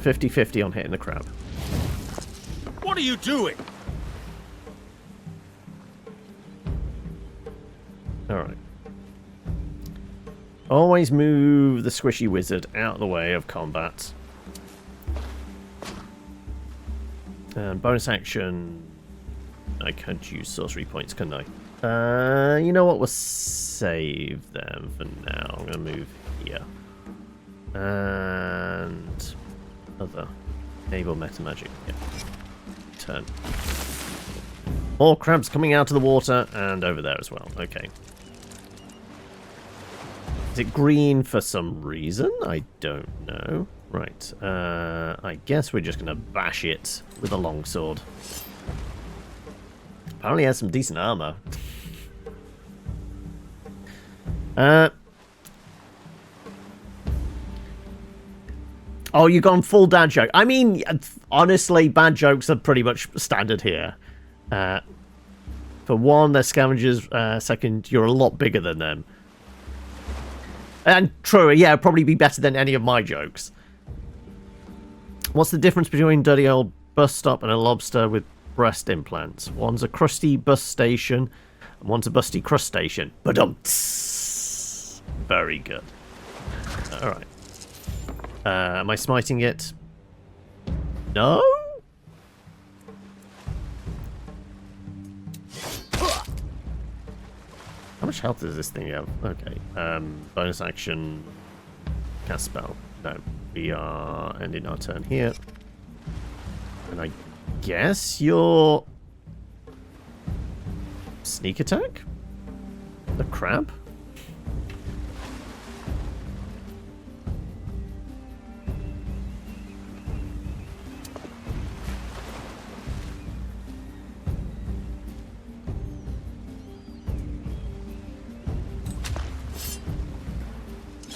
$50-50 on hitting the crab. What are you doing? Alright. Always move the squishy wizard out of the way of combat. And bonus action... I can't use sorcery points, can I? You know what? We'll save them for now. I'm going to move here. And... other. Enable meta magic. Yeah. Turn. More crabs coming out of the water and over there as well. Okay. Is it green for some reason? I don't know. Right. I guess we're just going to bash it with a longsword. Apparently has some decent armor. Oh, you gone full dad joke. I mean, honestly, bad jokes are pretty much standard here. For one, they're scavengers. Second, you're a lot bigger than them. And true, yeah, probably be better than any of my jokes. What's the difference between dirty old bus stop and a lobster with breast implants? One's a crusty bus station, and one's a busty crust station. Ba-dum-tss. Very good. Alright. Am I smiting it? No? How much health does this thing have? Okay. Bonus action. Cast spell. No. We are ending our turn here. And I guess you're... sneak attack? The crab?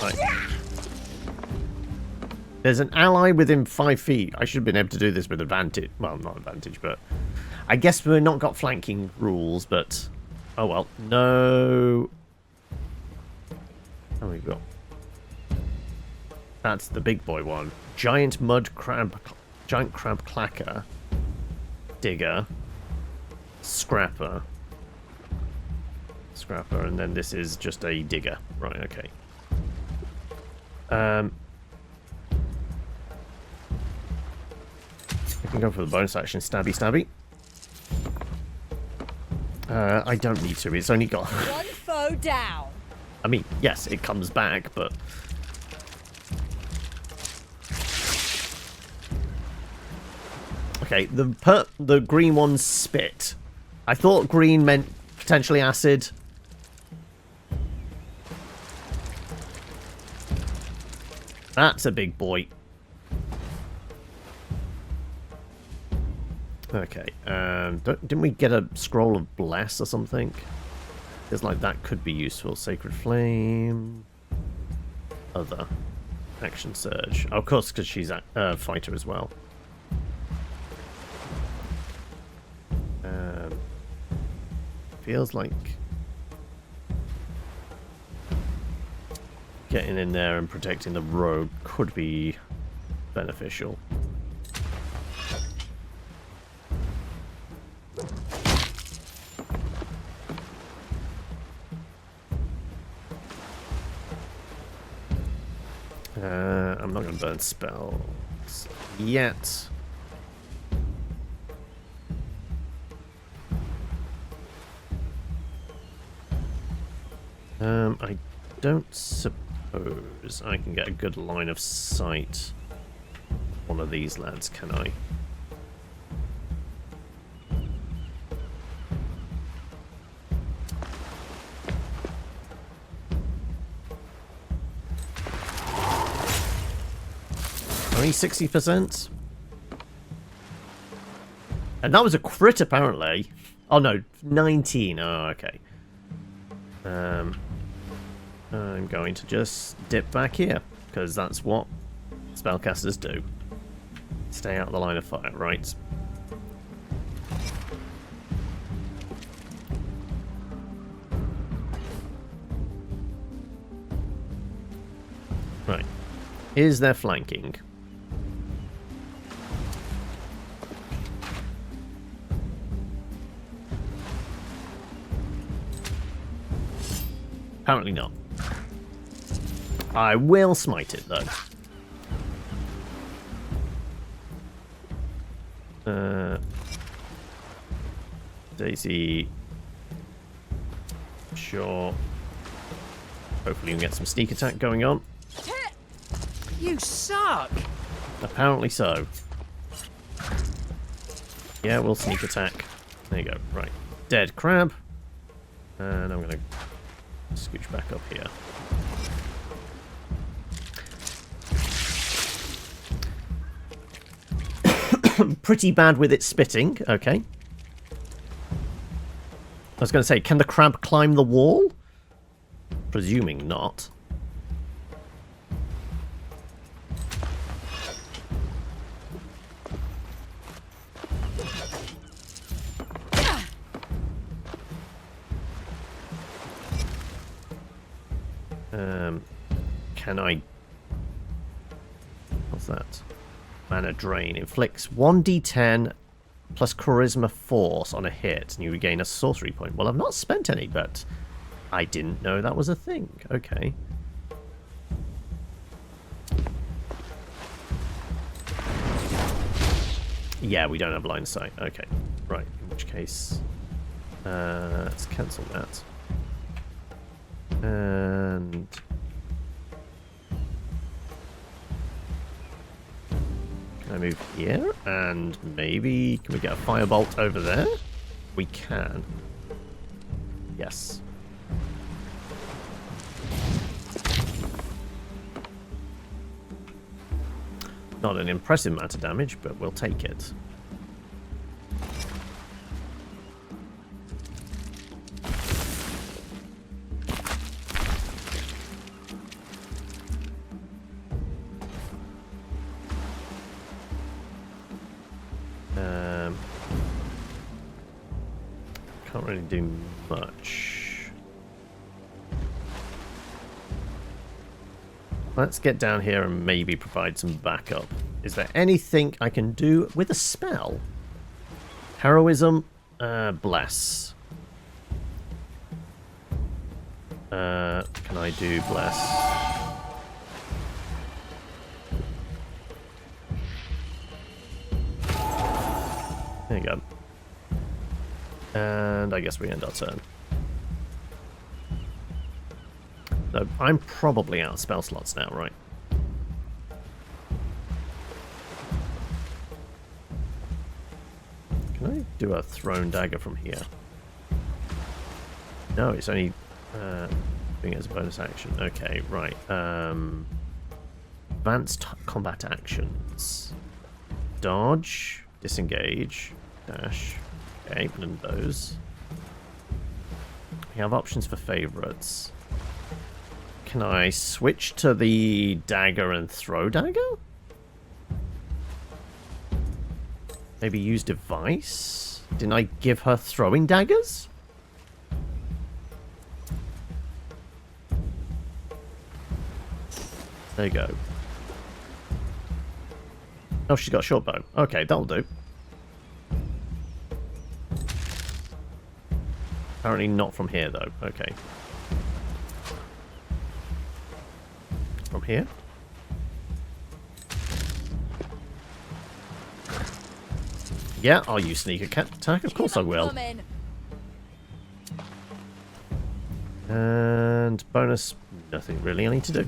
Right. There's an ally within 5 feet. I should have been able to do this with advantage. Well, not advantage, but... I guess we've not got flanking rules, but... oh well. No... How many we got? That's the big boy one. Giant mud crab... giant crab clacker. Digger. Scrapper. Scrapper, and then this is just a digger. Right, okay. I can go for the bonus action, stabby. I don't need to, it's only got... one foe down. I mean, yes, it comes back, but... okay, the green one's spit. I thought green meant potentially acid. That's a big boy. Okay, didn't we get a scroll of bless or something? Feels like that could be useful. Sacred flame. Other. Action surge. Oh, of course, because she's a fighter as well. Feels like getting in there and protecting the rogue could be beneficial. I'm not going to burn spells yet. I don't suppose I can get a good line of sight on one of these lads, can I? Only 60%? And that was a crit, apparently. Oh, no. 19. Oh, okay. I'm going to just dip back here, because that's what spellcasters do. Stay out of the line of fire, right? Right. Is there flanking? Apparently not. I will smite it, though. Daisy. Sure. Hopefully we can get some sneak attack going on. You suck! Apparently so. Yeah, we'll sneak attack. There you go. Right. Dead crab. And I'm going to scooch back up here. Pretty bad with its spitting. Okay. I was going to say, can the crab climb the wall? Presuming not. Can I... What's that? Mana Drain. Inflicts 1d10 plus Charisma Force on a hit, and you regain a sorcery point. Well, I've not spent any, but I didn't know that was a thing. Okay. Yeah, we don't have line of sight. Okay. Right, in which case... let's cancel that. And... Can I move here? And maybe... Can we get a firebolt over there? We can. Yes. Not an impressive amount of damage, but we'll take it. Can't really do much. Let's get down here and maybe provide some backup. Is there anything I can do with a spell? Heroism, bless. Can I do bless? There you go. And I guess we end our turn. So I'm probably out of spell slots now, right? Can I do a thrown dagger from here? No, it's only doing it as a bonus action. Okay, right. Advanced combat actions. Dodge, disengage, dash. Okay, none of those. We have options for favorites. Can I switch to the dagger and throw dagger? Maybe use device? Didn't I give her throwing daggers? There you go. Oh, she's got a short bow. Okay, that'll do. Apparently not from here, though. Okay. From here? Yeah, I'll use sneak attack. Of course I will. And bonus, nothing really I need to do.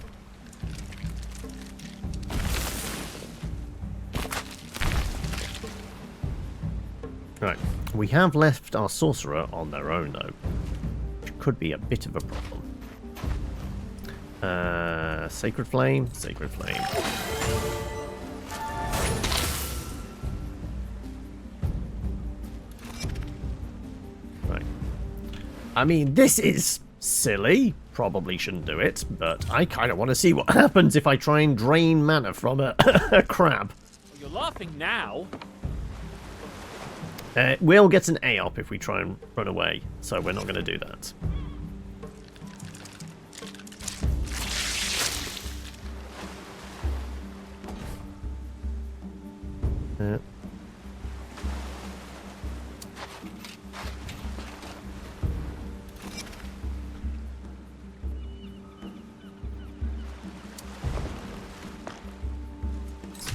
Right. We have left our sorcerer on their own, though. Which could be a bit of a problem. Sacred Flame, Sacred Flame. I mean, this is silly. Probably shouldn't do it, but I kind of want to see what happens if I try and drain mana from a, a crab. You're laughing now. Will gets an AOP if we try and run away, so we're not going to do that. Let's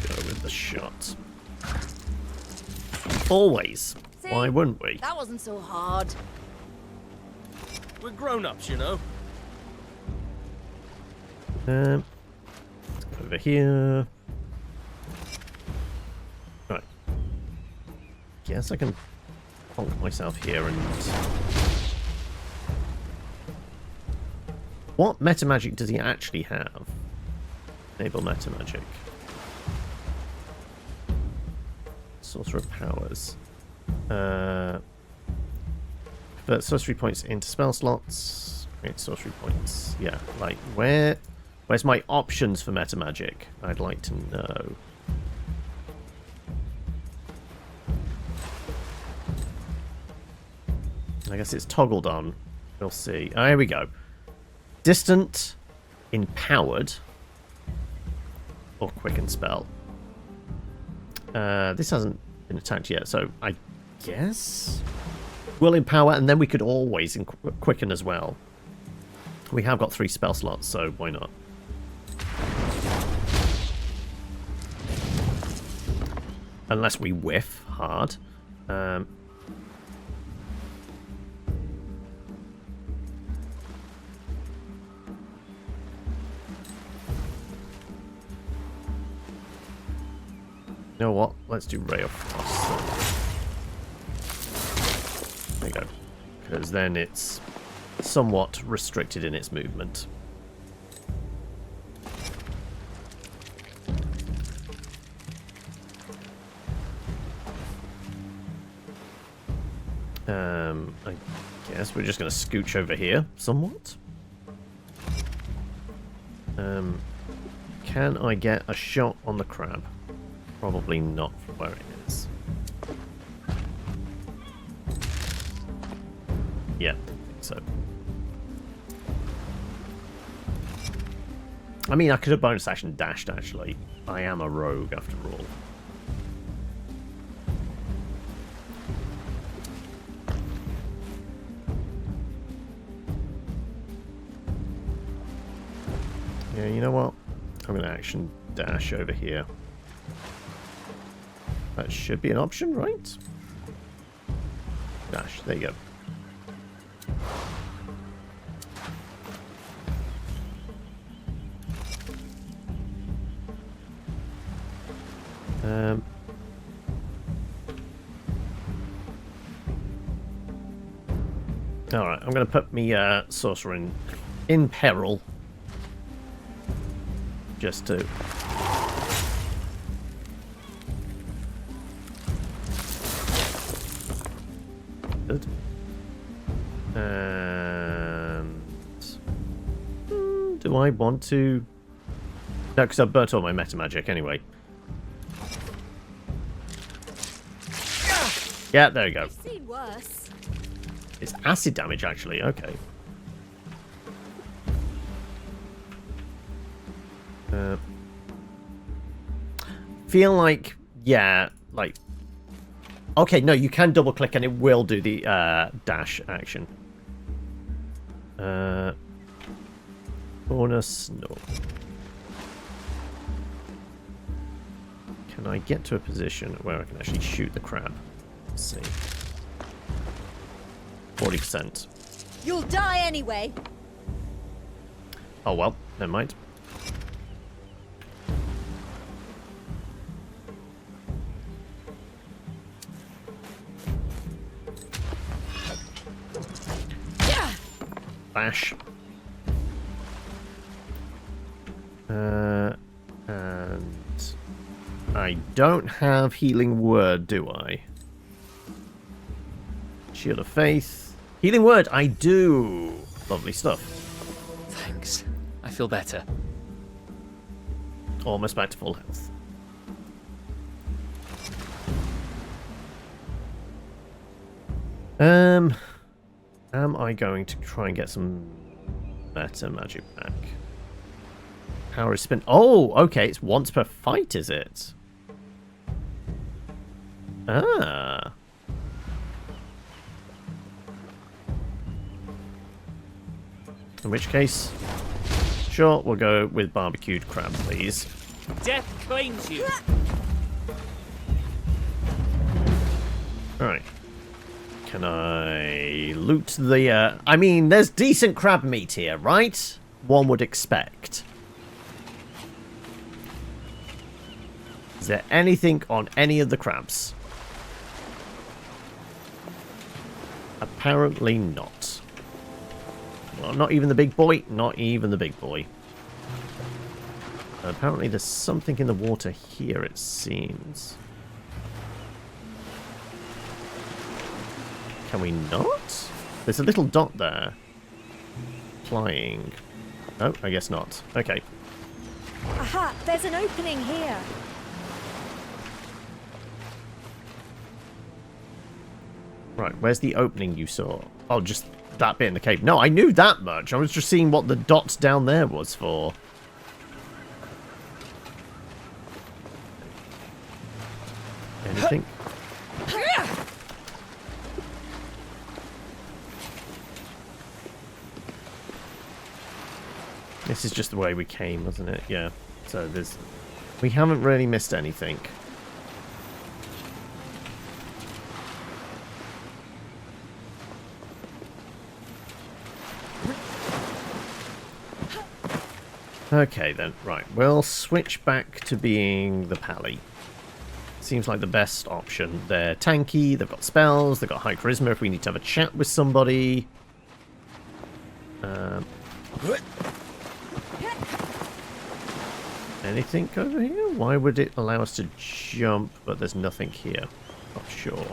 go with the shot. Always. See? Why wouldn't we? That wasn't so hard. We're grown-ups, you know. Let's go over here. Right. Guess I can bonk myself here and... What meta magic does he actually have? Enable meta magic. Sorcerer powers. Convert sorcery points into spell slots. Create sorcery points. Yeah, like where's my options for meta magic? I'd like to know. I guess it's toggled on. We'll see. Oh, here we go. Distant, empowered, or quicken spell. This hasn't been attacked yet, so I guess we'll empower, and then we could always quicken as well. We have got 3 spell slots, so why not? Unless we whiff hard. You know what? Let's do Ray of Frost. There you go. Because then it's somewhat restricted in its movement. I guess we're just going to scooch over here somewhat. Can I get a shot on the crab? Probably not from where it is. Yeah, I think so. I mean, I could have bonus action dashed, actually. I am a rogue, after all. Yeah, you know what? I'm going to action dash over here. That should be an option, right? Dash, there you go. Alright, I'm going to put me sorcerer in peril. Just to... Good. And... do I want to... No, because I've burnt all my meta magic anyway. Yeah, there you go. I've seen worse. It's acid damage, actually. Okay. Feel like, yeah, like... Okay, no, you can double click and it will do the dash action. Bonus, no. Can I get to a position where I can actually shoot the crab? Let's see. 40%. You'll die anyway. Oh well, never mind. Bash. And I don't have healing word, do I? Shield of Faith. Healing word, I do. Lovely stuff. Thanks. I feel better. Almost back to full health. Am I going to try and get some better magic back? Power is spent. Oh, okay. It's once per fight, is it? Ah. In which case, sure, we'll go with barbecued crab, please. Death claims you. Alright. Can I loot the, I mean, there's decent crab meat here, right? One would expect. Is there anything on any of the crabs? Apparently not. Well, not even the big boy. Not even the big boy. Apparently there's something in the water here, it seems. Can we not? There's a little dot there. Flying. Oh, I guess not. Okay. Aha! There's an opening here. Right, where's the opening you saw? Oh, just that bit in the cave. No, I knew that much. I was just seeing what the dot down there was for. Anything? This is just the way we came, wasn't it? Yeah. So there's... We haven't really missed anything. Okay then, right. We'll switch back to being the pally. Seems like the best option. They're tanky, they've got spells, they've got high charisma if we need to have a chat with somebody. Anything over here? Why would it allow us to jump, but there's nothing here? Not sure.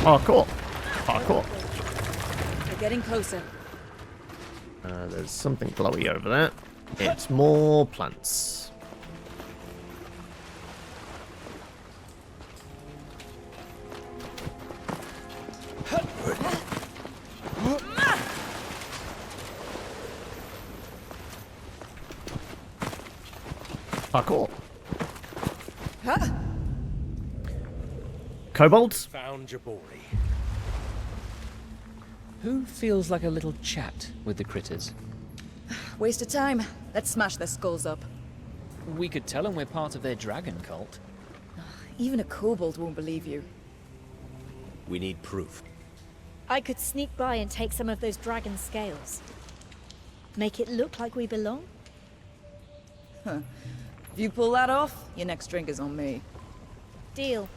Parkour! Parkour! We're getting closer. There's something glowy over there. It's more plants. Parkour. Kobolds? Found Jabori. Who feels like a little chat with the critters? Waste of time. Let's smash their skulls up. We could tell them we're part of their dragon cult. Even a kobold won't believe you. We need proof. I could sneak by and take some of those dragon scales. Make it look like we belong? Huh. If you pull that off, your next drink is on me. Deal.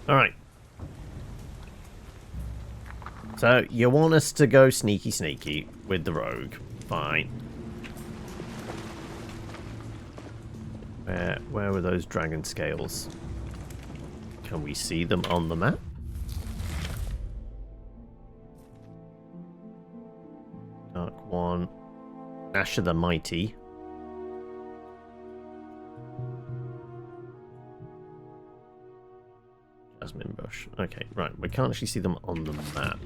Alright. So, you want us to go sneaky sneaky with the rogue. Fine. Where were those dragon scales? Can we see them on the map? Dark one. Asher the Mighty. Jasmine bush. Okay, right. We can't actually see them on the map.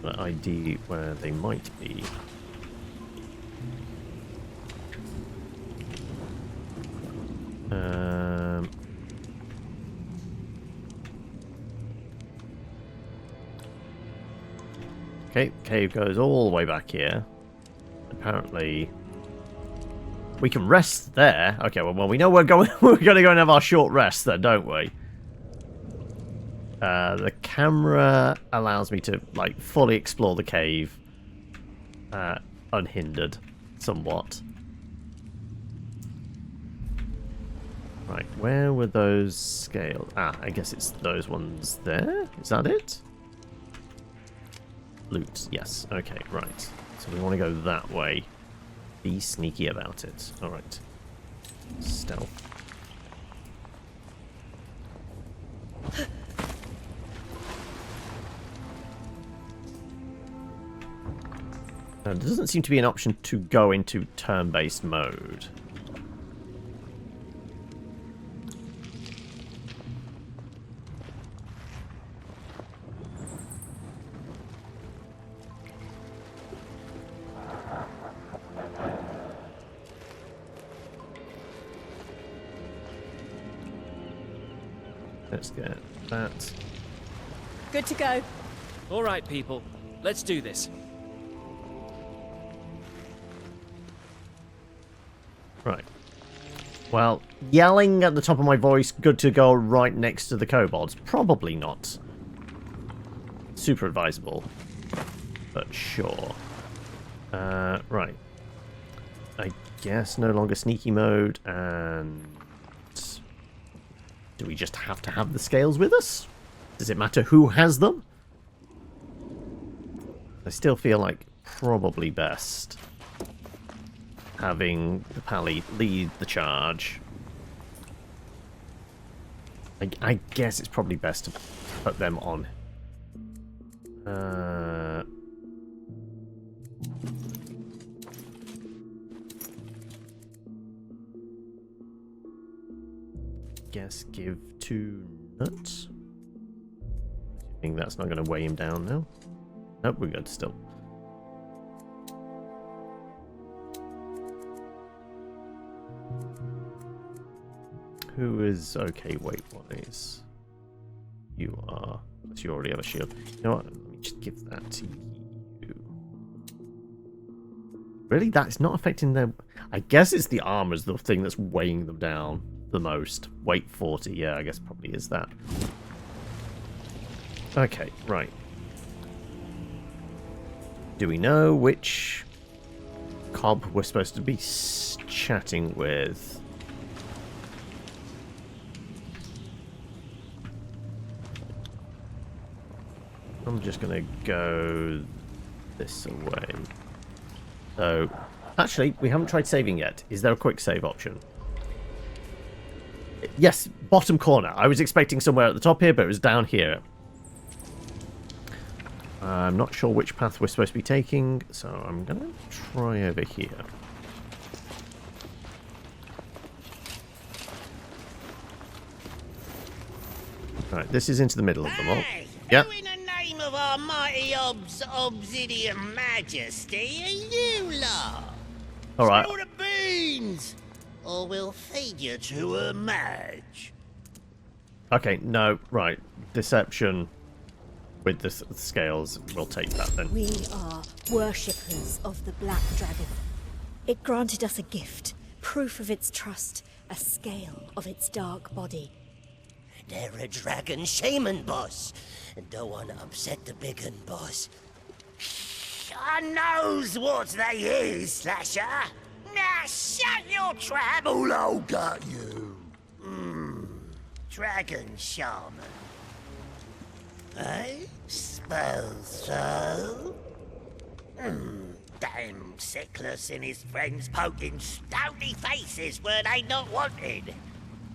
But ID where they might be. Okay, cave goes all the way back here. Apparently, we can rest there. Okay, well we know we're going. We're going to go and have our short rest there, don't we? The camera allows me to like fully explore the cave, unhindered, somewhat. Right, where were those scales? Ah, I guess it's those ones there. Is that it? Loot, yes. Okay, right. So we want to go that way. Be sneaky about it. Alright. Stealth. There doesn't seem to be an option to go into turn-based mode. Let's get that. Good to go. All right, people. Let's do this. Right. Well, yelling at the top of my voice, good to go right next to the kobolds. Probably not super advisable, but sure. Right. I guess no longer sneaky mode, and do we just have to have the scales with us? Does it matter who has them? I still feel like probably best having the pally lead the charge. I guess it's probably best to put them on. Guess give 2 nuts. I think that's not going to weigh him down now. Nope, we're good still. Who is okay weight-wise? You are. Unless you already have a shield. You know what? Let me just give that to you. Really? That's not affecting them? I guess it's the armor's the thing that's weighing them down the most. Weight 40. Yeah, I guess probably is that. Okay, right. Do we know which cob we're supposed to be chatting with? I'm just going to go this way. So, actually, we haven't tried saving yet. Is there a quick save option? Yes, bottom corner. I was expecting somewhere at the top here, but it was down here. I'm not sure which path we're supposed to be taking, so I'm going to try over here. Right, this is into the middle of them all. Yep. Who in the name of our mighty obsidian majesty are you lot? All right. Spill the beans, or we'll feed you to a mage. Okay, no, right. Deception with the scales. We'll take that then. We are worshippers of the Black Dragon. It granted us a gift, proof of its trust, a scale of its dark body. They're a dragon shaman, boss. And don't want to upset the big un, boss. I knows what they is, Slasher. Now shut your trap. All got you. Dragon shaman. I suppose so. Damn Sickless and his friends poking stony faces where they not wanted.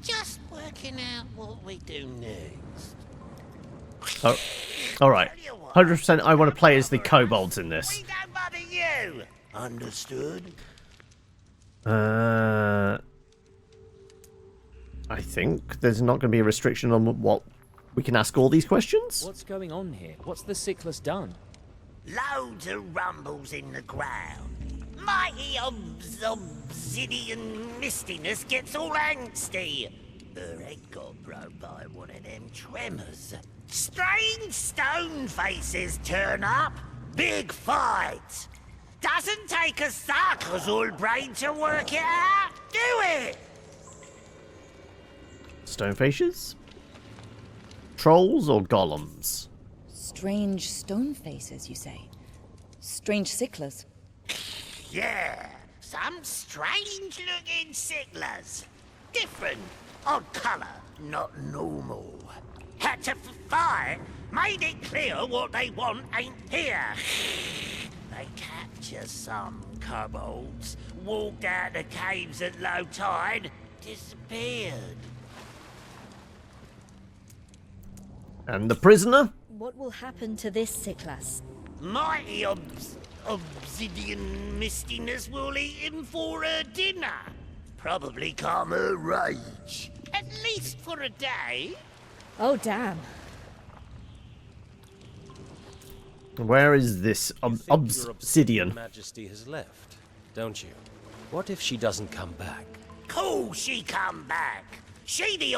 Just working out what we do next. Oh, all right. 100%. I want to play as the kobolds in this. We don't bother you. Understood. I think there's not going to be a restriction on what we can ask all these questions. What's going on here? What's the Sickless done? Loads of rumbles in the ground. Mighty obsidian mistiness gets all angsty. Her head got broke by one of them tremors. Strange stone faces turn up. Big fight. Doesn't take a sucker's all brain to work it out. Do it! Stone faces? Trolls or golems? Strange stone faces, you say? Strange sicklers? Yeah, some strange-looking sicklers. Different, odd colour, not normal. Had to fight, made it clear what they want ain't here. they capture some kobolds, walked out the caves at low tide, disappeared. And the prisoner? What will happen to this Sicklas? Mighty obsidian mistiness will eat him for her dinner. Probably calm her rage. At least for a day. Oh, damn. Where is this You think your obsidian? Majesty has left, don't you? What if she doesn't come back? Cool, she come back. She the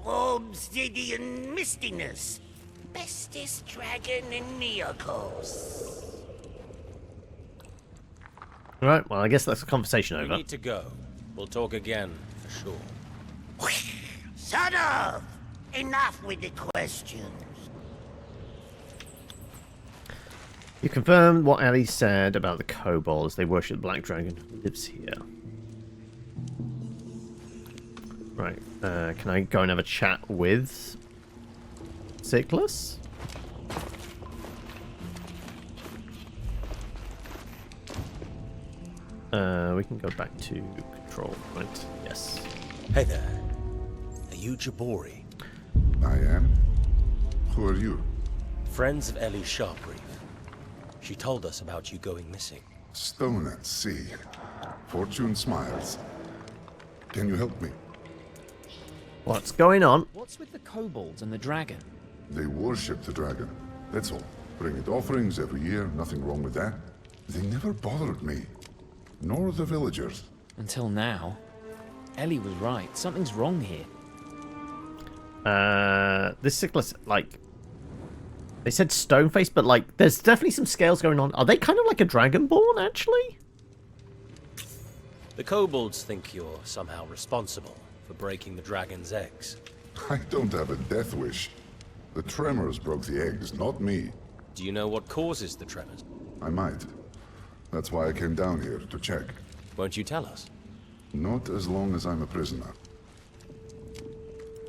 obsidian mistiness. Bestest dragon in Neokos. Right, well, I guess that's the conversation We over. need to go. We'll talk again, for sure. Shut up! Enough with the questions. You confirmed what Ali said about the kobolds. They worship the black dragon who lives here. Right, can I go and have a chat with Sicklas? We can go back to control, right? Yes. Hey there. Are you Jabori? I am. Who are you? Friends of Ellie Sharpreef. She told us about you going missing. Stone at sea. Fortune smiles. Can you help me? What's going on? What's with the kobolds and the dragon? They worship the dragon. That's all. Bring it offerings every year, nothing wrong with that. They never bothered me. Nor the villagers. Until now. Ellie was right. Something's wrong here. This Sicklas, like, they said stone face, but like, there's definitely some scales going on. Are they kind of like a dragonborn, actually? The kobolds think you're somehow responsible for breaking the dragon's eggs. I don't have a death wish. The tremors broke the eggs, not me. Do you know what causes the tremors? I might. That's why I came down here, to check. Won't you tell us? Not as long as I'm a prisoner.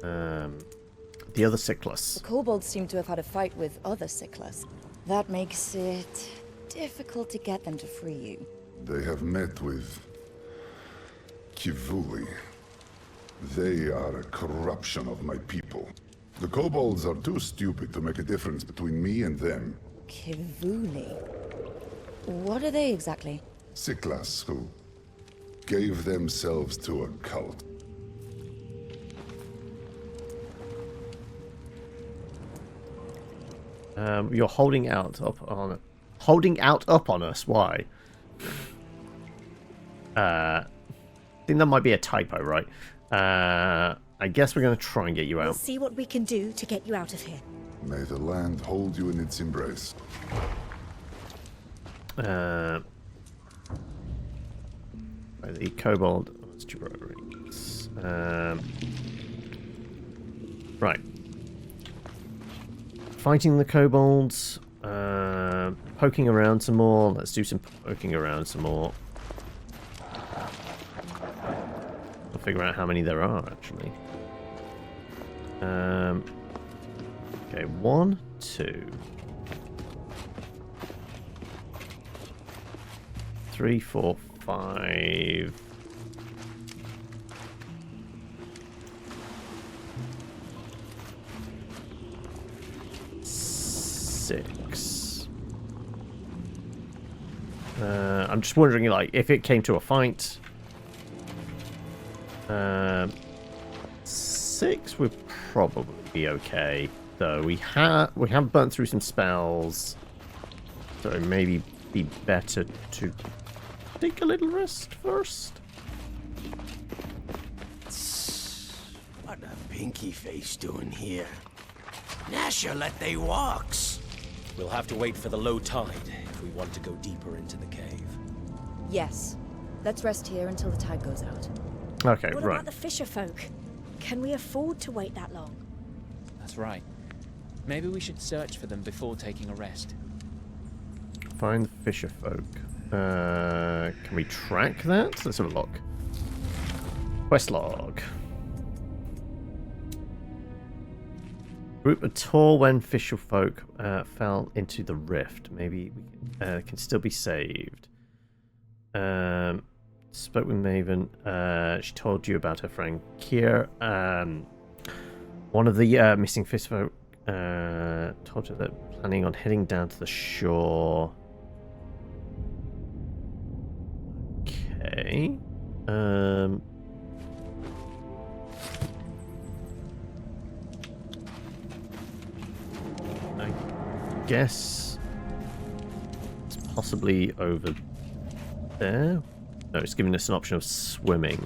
The other Sicklas. The kobolds seem to have had a fight with other Sicklas. That makes it difficult to get them to free you. They have met with Kivuli. They are a corruption of my people. The kobolds are too stupid to make a difference between me and them. Kivuli? What are they exactly? Sicklas, who gave themselves to a cult. You're holding out up on us. Why? I think that might be a typo, right? I guess we're going to try and get you We'll out. see what we can do to get you out of here. May the land hold you in its embrace. The kobold. Right. Fighting the kobolds. Poking around some more. Let's do some poking around some more. I'll figure out how many there are, actually. Okay, 1, 2, 3, 4, 5. Six. I'm just wondering, like, if it came to a fight. 6 would probably be okay, though. We have burnt through some spells, so it maybe be better to take a little rest first. What a pinky face doing here? Nasha let they walks. We'll have to wait for the low tide if we want to go deeper into the cave. Yes. Let's rest here until the tide goes out. Okay, What right. about the fisher folk? Can we afford to wait that long? That's right. Maybe we should search for them before taking a rest. Find the fisher folk. Can we track that? Let's have a look. Quest log. Group of tall when fisherfolk fell into the rift. Maybe we can still be saved. Spoke with Maven. She told you about her friend Kier. One of the missing fisherfolk told her that planning on heading down to the shore. Okay. I guess it's possibly over there. No, it's giving us an option of swimming.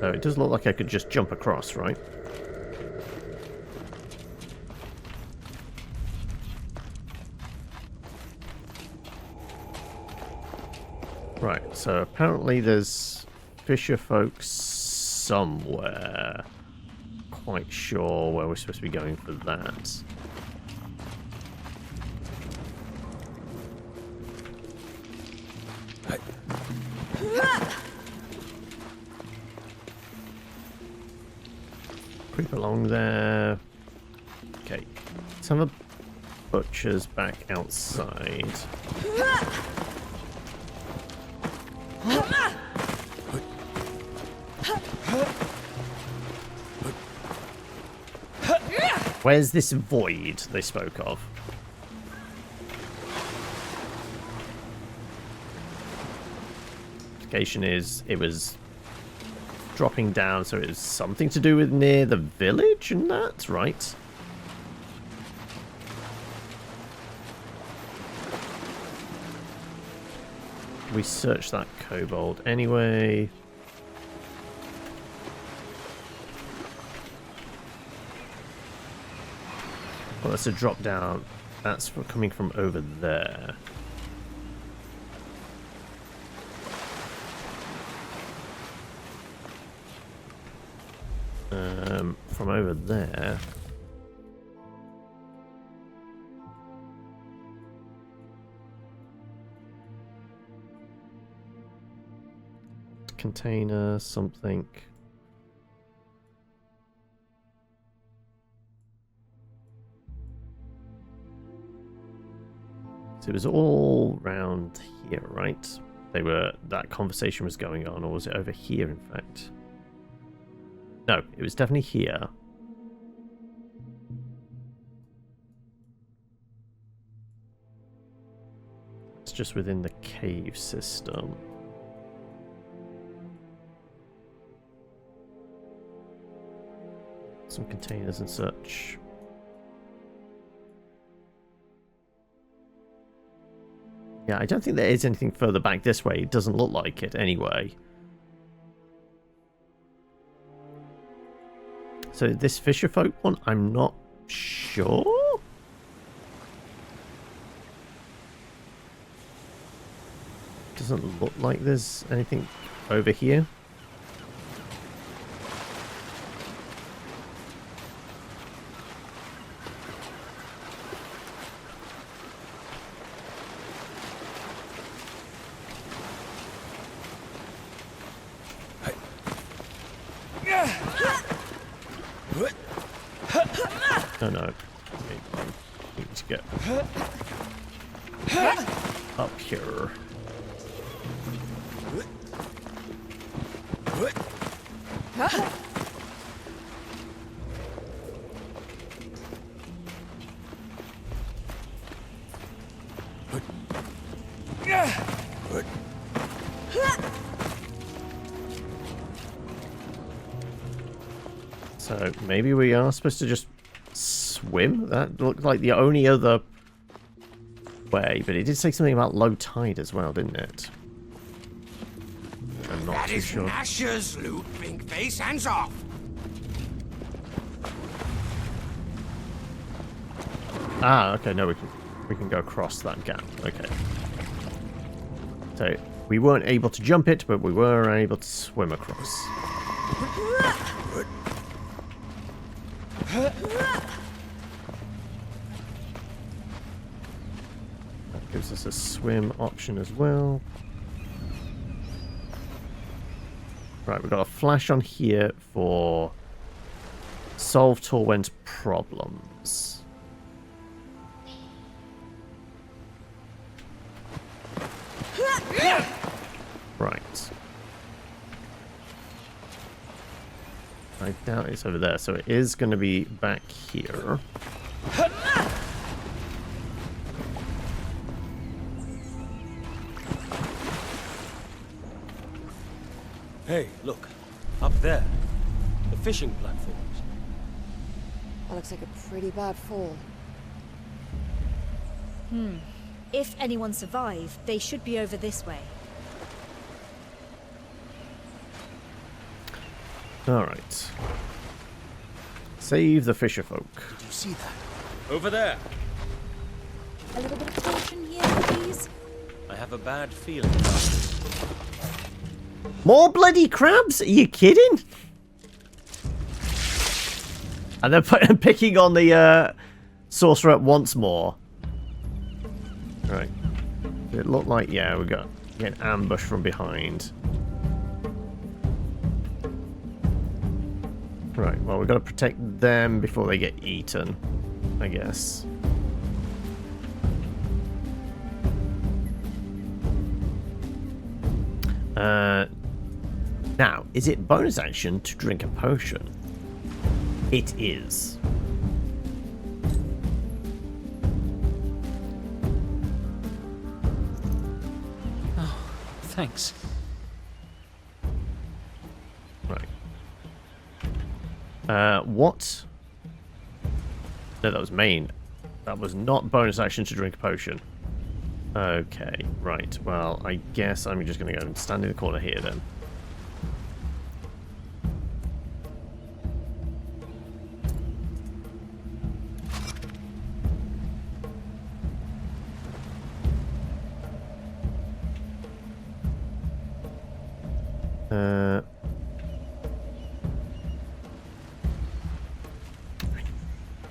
So it does look like I could just jump across, right? Right, so apparently there's fisher folks somewhere. Quite sure where we're supposed to be going for that. Creep along there. Okay, let's have a butcher's back outside. Where's this void they spoke of? Indication is it was dropping down, so it was something to do with near the village and that, right? We searched that kobold anyway. Well, that's a drop down. That's coming from over there. From over there. Container, something. So it was all round here, right? That conversation was going on, or was it over here, in fact? No, it was definitely here. It's just within the cave system. Some containers and such. Yeah, I don't think there is anything further back this way. It doesn't look like it anyway. So this fisherfolk one, I'm not sure. Doesn't look like there's anything over here. Oh no. I need to get up here. So maybe we are supposed to just swim? That looked like the only other way, but it did say something about low tide as well, didn't it? I'm not too sure. Ashes, loot, pink face, hands off! Ah, okay, no, we can go across that gap. Okay. So we weren't able to jump it, but we were able to swim across. That gives us a swim option as well. Right, we've got a flash on here for solve Torwent problems. Right. I doubt it's over there, so it is going to be back here. Hey, look. Up there. The fishing platforms. That looks like a pretty bad fall. If anyone survived, they should be over this way. Alright. Save the fisher folk. Did you see that? Over there. A little bit of caution here, please. I have a bad feeling about this. More bloody crabs? Are you kidding? And they're picking on the sorcerer once more. Right. It looked like, yeah, we got an ambush from behind. Right, well, we've got to protect them before they get eaten, I guess. Now, is it bonus action to drink a potion? It is. Oh, thanks. Right. What? No, that was main. That was not bonus action to drink a potion. Okay, right. Well, I guess I'm just going to go and stand in the corner here then.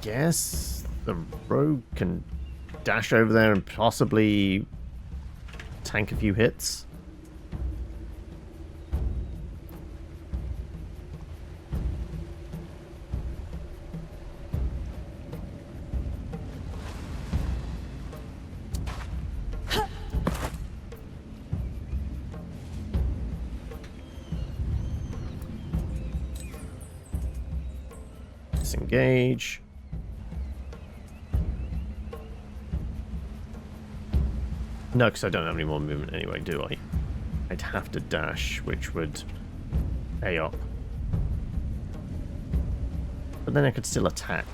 Guess the rogue can dash over there and possibly tank a few hits. Disengage. No, because I don't have any more movement anyway, do I? I'd have to dash, which would pay up. But then I could still attack.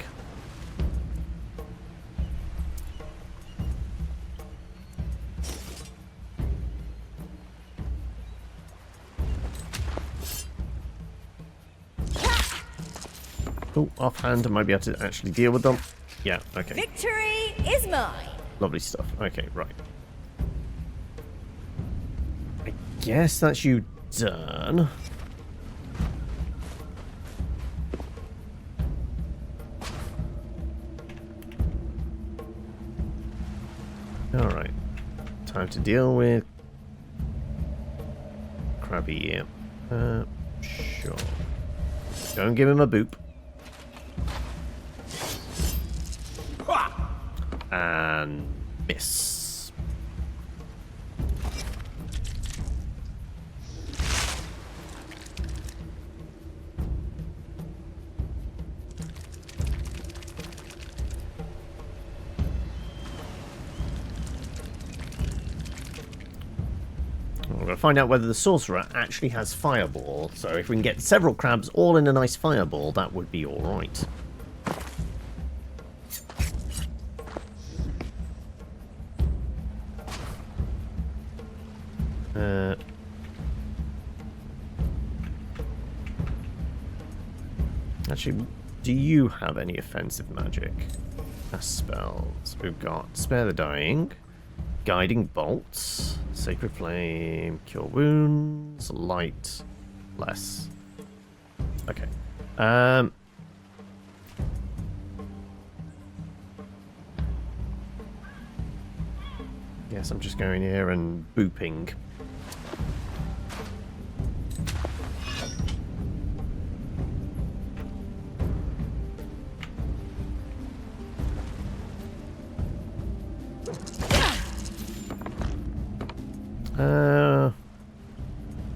Oh, offhand, I might be able to actually deal with them. Yeah, okay. Victory is mine. Lovely stuff. Okay, right. I guess that's you done. Alright. Time to deal with Crabby here. Sure. Don't give him a boop. And miss. We're going to find out whether the sorcerer actually has fireball. So if we can get several crabs all in a nice fireball, that would be alright. Actually, do you have any offensive magic? Spells. We've got Spare the Dying, Guiding Bolts, Sacred Flame, Cure Wounds, Light, Less. Okay. Guess I'm just going here and booping.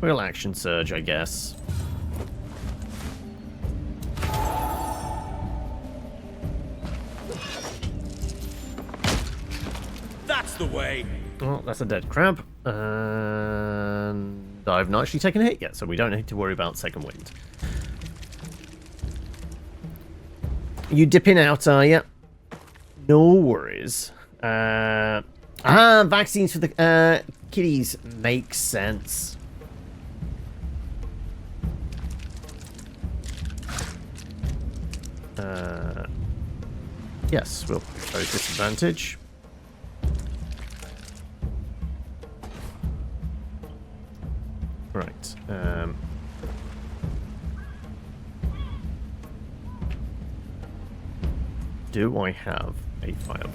We'll action surge, I guess. That's the way. Oh, that's a dead crab. And I've not actually taken a hit yet, so we don't need to worry about second wind. You dipping out, are you? No worries. Vaccines for the kitties makes sense. Yes, we'll propose disadvantage. Right. Do I have a fireball?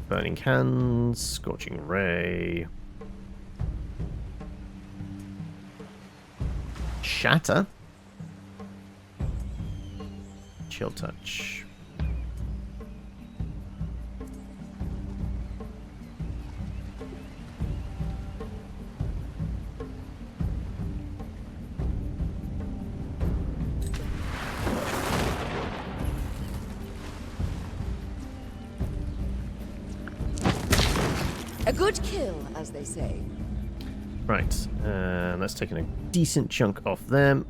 Burning Hands, Scorching Ray, Shatter, Chill Touch. A good kill, as they say. Right, that's taken a decent chunk off them.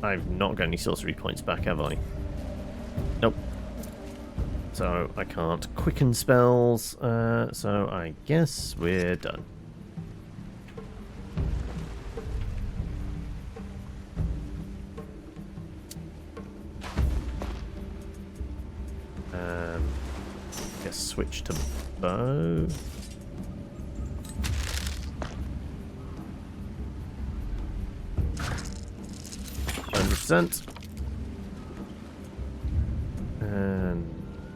I've not got any sorcery points back, have I? Nope. So I can't quicken spells, so I guess we're done. Guess switch to bow. And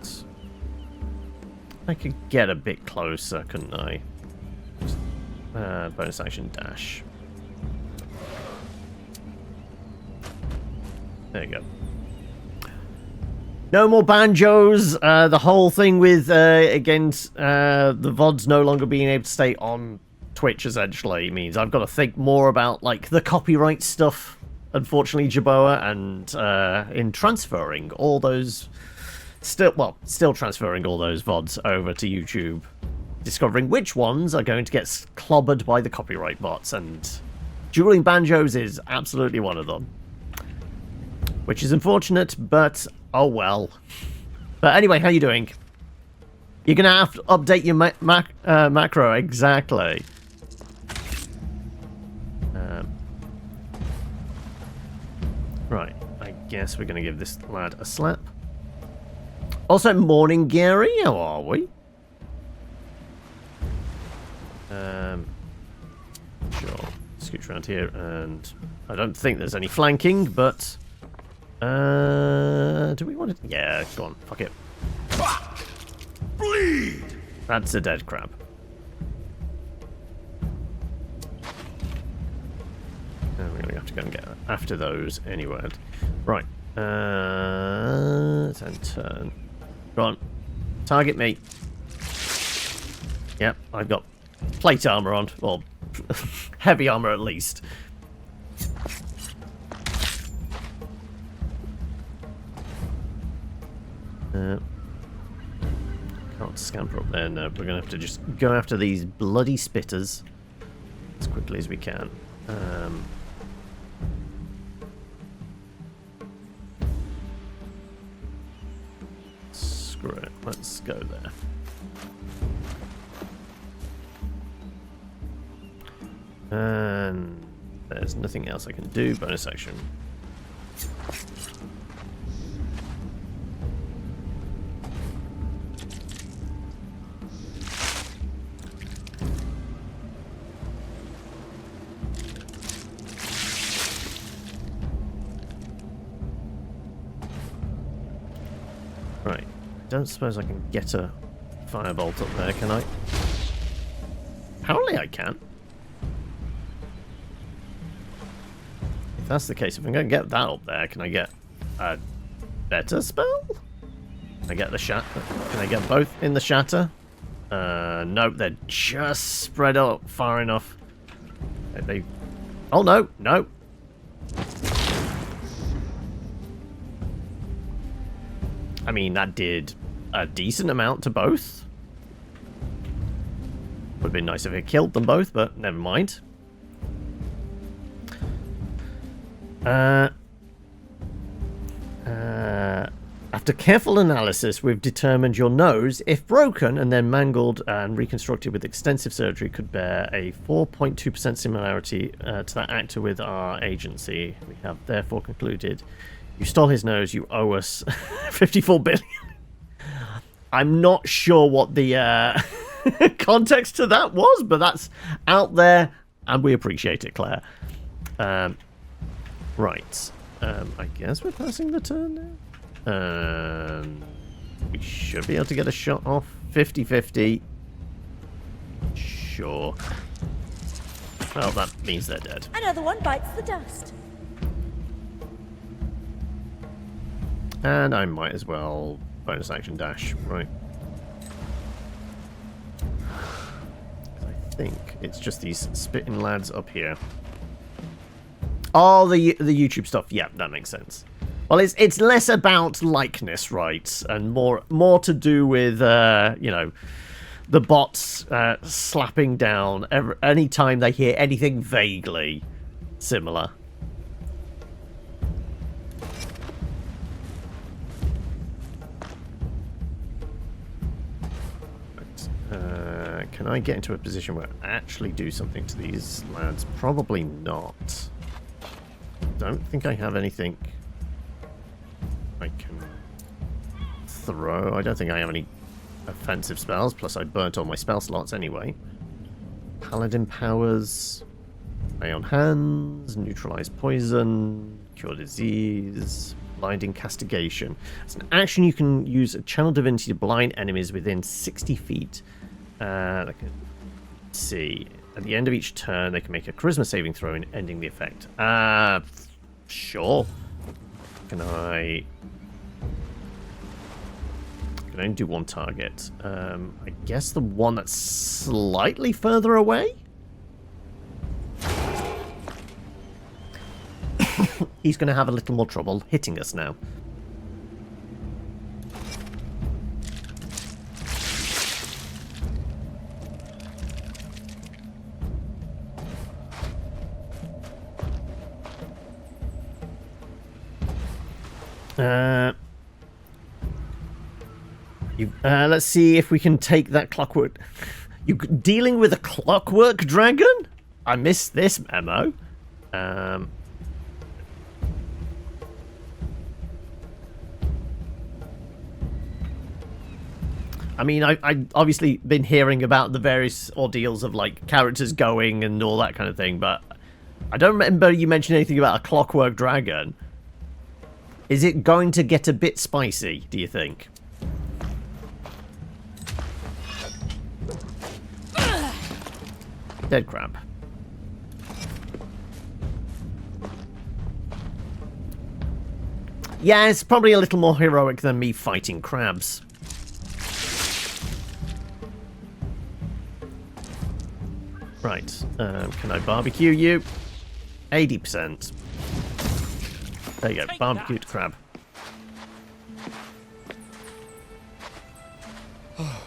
I could get a bit closer, couldn't I? Bonus action dash. There you go. No more banjos. The whole thing with against the VODs no longer being able to stay on Twitch essentially means I've got to think more about like the copyright stuff. Unfortunately, Jaboa, and in transferring all those, still transferring all those VODs over to YouTube, discovering which ones are going to get clobbered by the copyright bots, and Dueling Banjos is absolutely one of them. Which is unfortunate, but oh well. But anyway, how you doing? You're going to have to update your macro, exactly. Right, I guess we're going to give this lad a slap. Also, morning, Gary. How are we? Sure. Scooch around here, and I don't think there's any flanking, but do we want to? Yeah, go on. Fuck it. Bleed. That's a dead crab. And we're going to have to go and get after those anyway. Right. Let's end turn. Go on. Target me. Yep, I've got plate armor on. Or heavy armor at least. Can't scamper up there. No, we're going to have to just go after these bloody spitters as quickly as we can. Screw it. Let's go there. And there's nothing else I can do. Bonus action. Right. Don't suppose I can get a firebolt up there, can I? Apparently I can. If that's the case, if I'm going to get that up there, can I get a better spell? Can I get the shatter? Can I get both in the shatter? Nope, they're just spread out far enough. Oh, no, no. I mean, that did a decent amount to both. Would have been nice if it killed them both, but never mind. After careful analysis, we've determined your nose, if broken and then mangled and reconstructed with extensive surgery, could bear a 4.2% similarity to that actor with our agency. We have therefore concluded you stole his nose, you owe us 54 billion. I'm not sure what the context to that was, but that's out there, and we appreciate it, Claire. Right. I guess we're passing the turn now. We should be able to get a shot off. 50-50. Sure. Well, that means they're dead. Another one bites the dust. And I might as well bonus action dash, right? I think it's just these spitting lads up here. Oh, the YouTube stuff. Yeah, that makes sense. Well, it's less about likeness, right, and more to do with you know, the bots slapping down any time they hear anything vaguely similar. Right. Can I get into a position where I actually do something to these lads? Probably not. Don't think I have anything I can throw. I don't think I have any offensive spells, plus I burnt all my spell slots anyway. Paladin powers, lay on hands, neutralize poison, cure disease, blinding castigation. It's an action you can use a channel divinity to blind enemies within 60 feet. Let's see. At the end of each turn, they can make a charisma saving throw and ending the effect. Sure. Can I only do one target. I guess the one that's slightly further away? He's going to have a little more trouble hitting us now. Let's see if we can take that clockwork. You dealing with a clockwork dragon? I missed this memo. I mean, I obviously been hearing about the various ordeals of like characters going and all that kind of thing, but I don't remember you mentioned anything about a clockwork dragon. Is it going to get a bit spicy, do you think? Dead crab. Yeah, it's probably a little more heroic than me fighting crabs. Right, can I barbecue you? 80%. There you go, barbecued crab. Oh,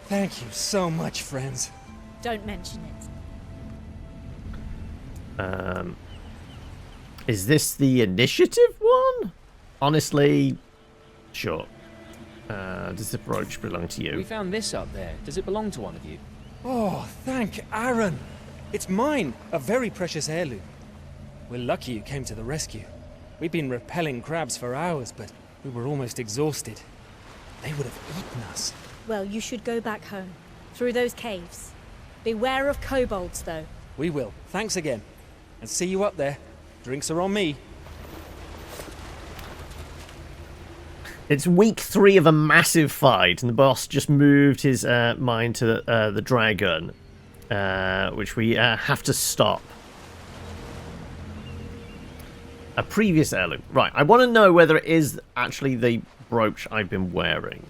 thank you so much, friends. Don't mention it. Is this the initiative one? Honestly, sure. Does the brooch belong to you? We found this up there. Does it belong to one of you? Oh, thank Aaron. It's mine, a very precious heirloom. We're lucky you came to the rescue. We've been repelling crabs for hours, but we were almost exhausted. They would have eaten us. Well, you should go back home, through those caves. Beware of kobolds, though. We will. Thanks again. And see you up there. Drinks are on me. It's week 3 of a massive fight, and the boss just moved his mind to the dragon, which we have to stop. A previous heirloom. Right, I want to know whether it is actually the brooch I've been wearing.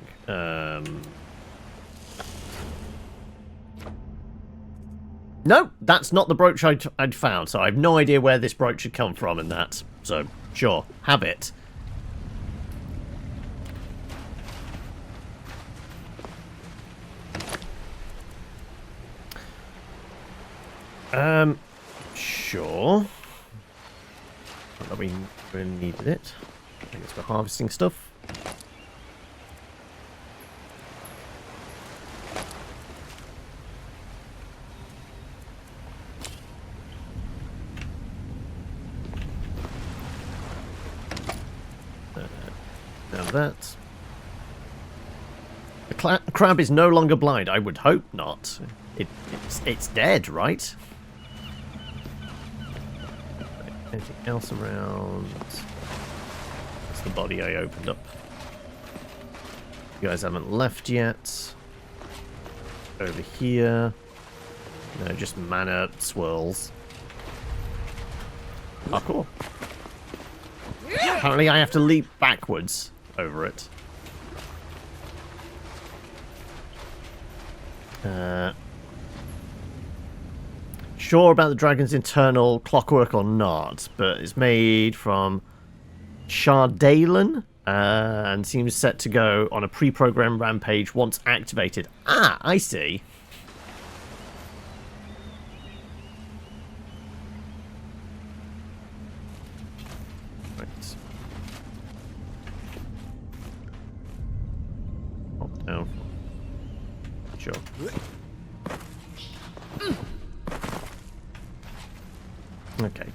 No, that's not the brooch I'd found, so I have no idea where this brooch had come from in that. So, sure, have it. Sure. Not that we really needed it. I think it's for harvesting stuff. Now that. The crab is no longer blind. I would hope not. It's dead, right? Anything else around? That's the body I opened up. You guys haven't left yet. Over here. No, just mana swirls. Oh, cool. Apparently I have to leap backwards over it. Sure about the dragon's internal clockwork or not, but it's made from Shardalen and seems set to go on a pre-programmed rampage once activated. Ah, I see. Right. Pop down. Sure. Okay.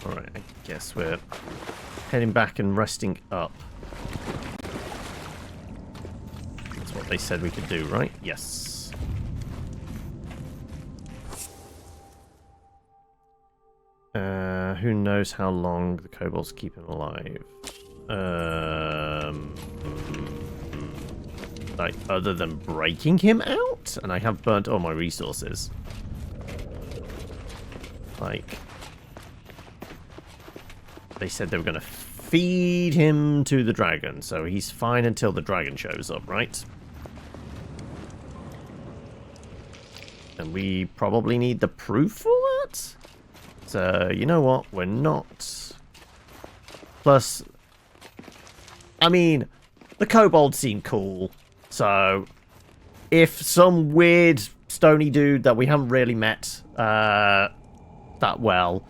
Alright, I guess we're heading back and resting up. That's what they said we could do, right? Yes. Who knows how long the kobolds keep him alive? Like, other than breaking him out? And I have burnt all my resources. Like, they said they were going to feed him to the dragon, so he's fine until the dragon shows up, right? And we probably need the proof for that? So, you know what? We're not. Plus, I mean, the kobolds seem cool. So, if some weird stony dude that we haven't really met that well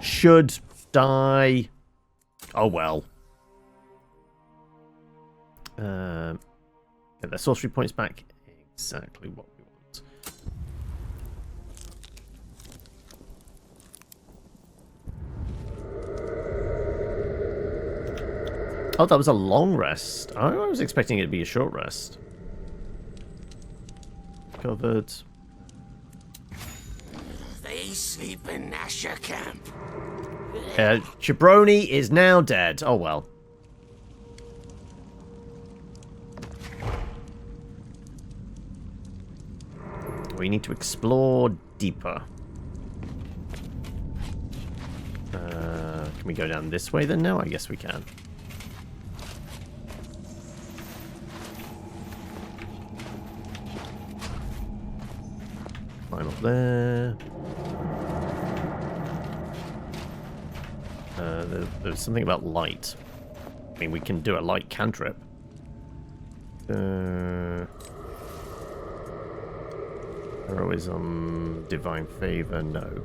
should die, oh well. Get their sorcery points back. Exactly what we want. Oh, that was a long rest. I was expecting it to be a short rest. Covered. They sleep in Nasher camp. Jabroni is now dead. Oh well. We need to explore deeper. Can we go down this way then now? I guess we can. Climb up there. There's something about light. I mean, we can do a light cantrip. They're always on divine favor. No.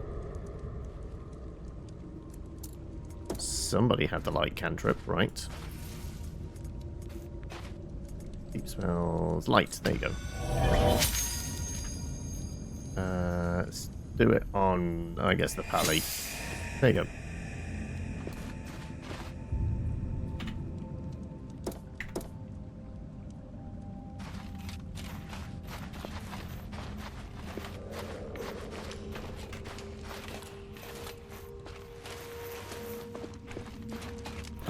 Somebody had the light cantrip, right? Deep smells. Light. There you go. Let's do it on, I guess, the pally. There you go.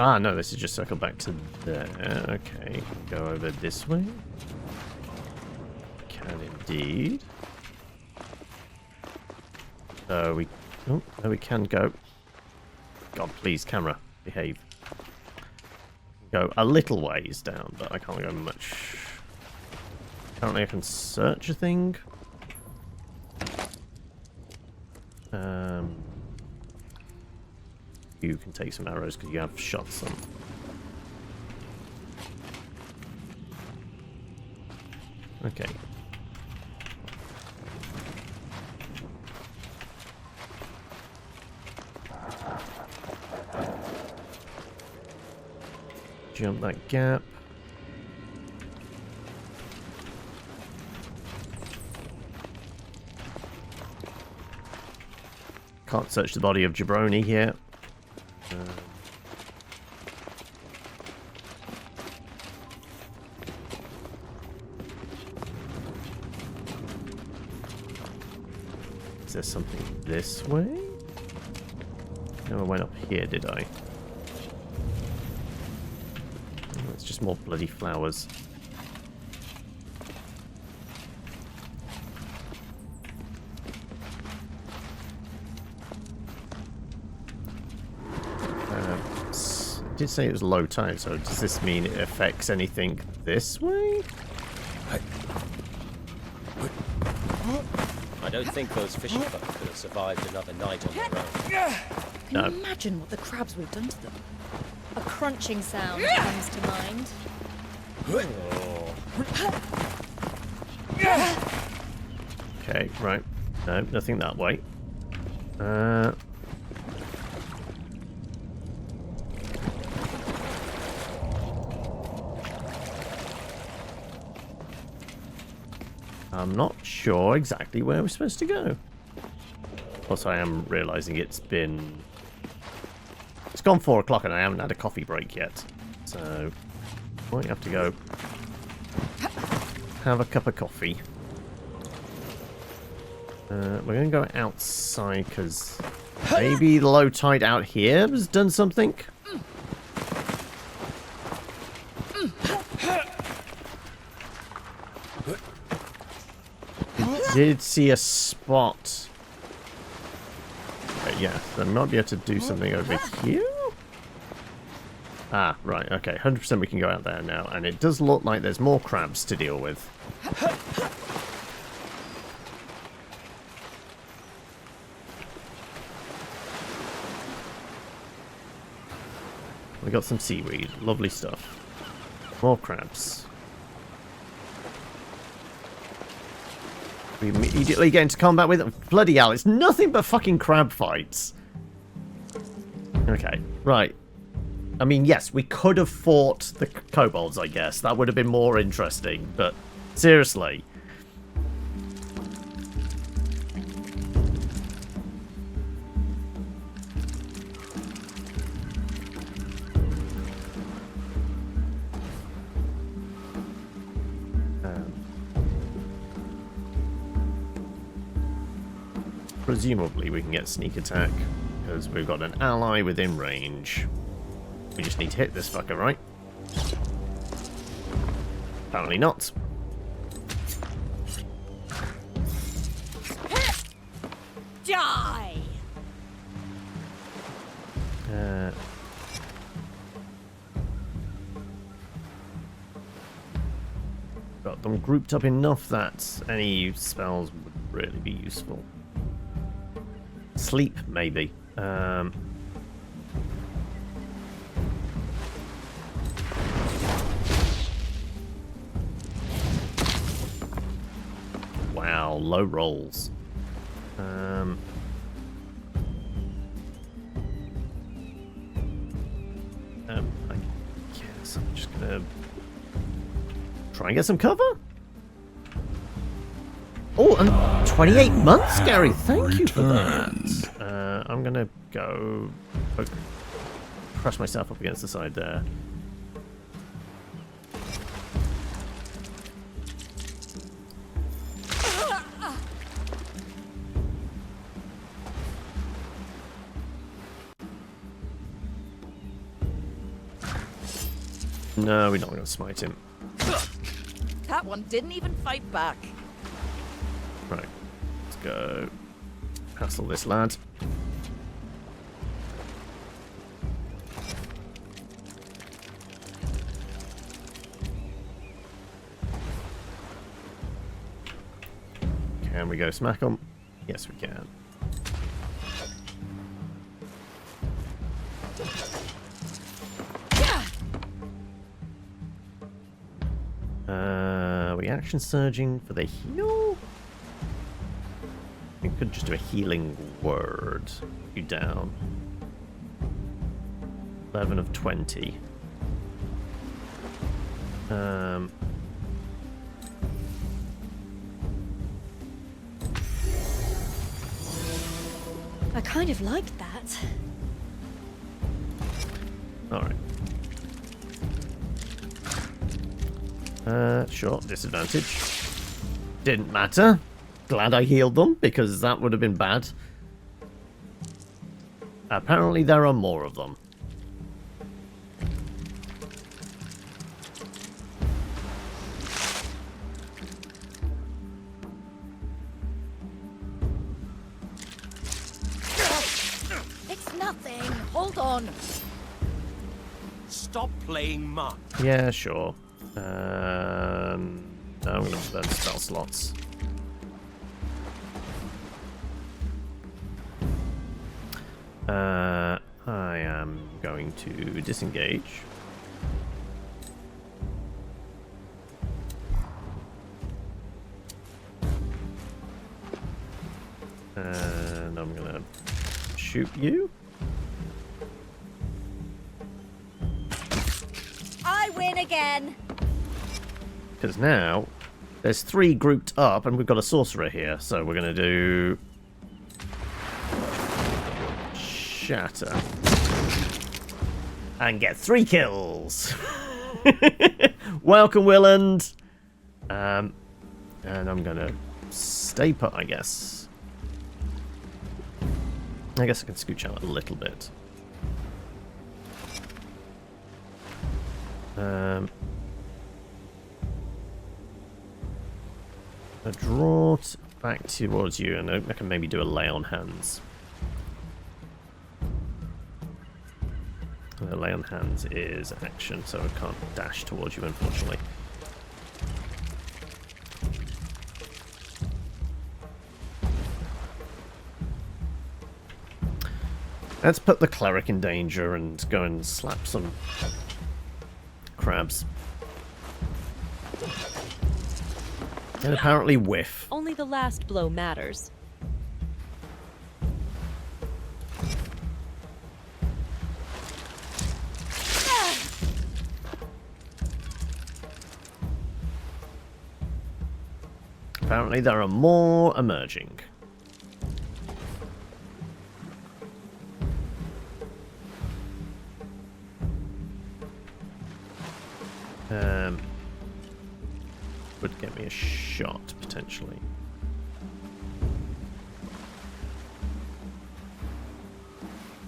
Ah, no, this is just circle back to there. Okay, go over this way. Can indeed. We... Oh, no, we can go. God, please, camera, behave. Go a little ways down, but I can't go much. Apparently I can search a thing. You can take some arrows because you have shot some. Okay. Jump that gap. Can't search the body of Jabroni here. Is there something this way? No, I went up here, did I? Oh, it's just more bloody flowers. It did say it was low tide, so does this mean it affects anything this way? I don't think those fishing folk could have survived another night on their own. Can you imagine what the crabs we've done to them? A crunching sound comes to mind. Okay, right. No, nothing that way. I'm not sure exactly where we're supposed to go. Plus, I am realizing it's gone 4 o'clock and I haven't had a coffee break yet. So, might have to go have a cup of coffee. We're going to go outside because maybe the low tide out here has done something. Did see a spot. Yeah, so I might be able to do something over here. Ah, right, okay. 100% we can go out there now. And it does look like there's more crabs to deal with. We got some seaweed. Lovely stuff. More crabs. We immediately get into combat with them. Bloody hell, it's nothing but fucking crab fights. Okay, right. I mean, yes, we could have fought the kobolds, I guess. That would have been more interesting, but seriously. Presumably we can get sneak attack, because we've got an ally within range. We just need to hit this fucker, right? Apparently not. Die! Got them grouped up enough that any spells would really be useful. Sleep, maybe. Wow, low rolls. I guess I'm just gonna try and get some cover. Oh, and 28 months, Gary. Thank you for that. I'm gonna go press myself up against the side there. No, we're not going to smite him. That one didn't even fight back. Right, let's go hassle this lad. Can we go smack them? Yes, we can. Are we action surging for the heal? We could just do a healing word. You down. 11 of 20. I kind of liked that. Alright. Sure, disadvantage. Didn't matter. Glad I healed them, because that would have been bad. Apparently there are more of them. It's nothing. Hold on. Stop playing mum. Yeah, sure. I'm going to burn spell slots. I am going to disengage. And I'm going to shoot you. I win again. Because now there's 3 grouped up and we've got a sorcerer here. So we're going to do shatter and get 3 kills. Welcome, Willand. And I'm going to stay put, I guess. I guess I can scooch out a little bit. I draw it back towards you, and I can maybe do a lay on hands. The lay on hands is action, so I can't dash towards you, unfortunately. Let's put the cleric in danger and go and slap some crabs. And apparently whiff. Only the last blow matters. Apparently there are more emerging. Would get me a shot, potentially.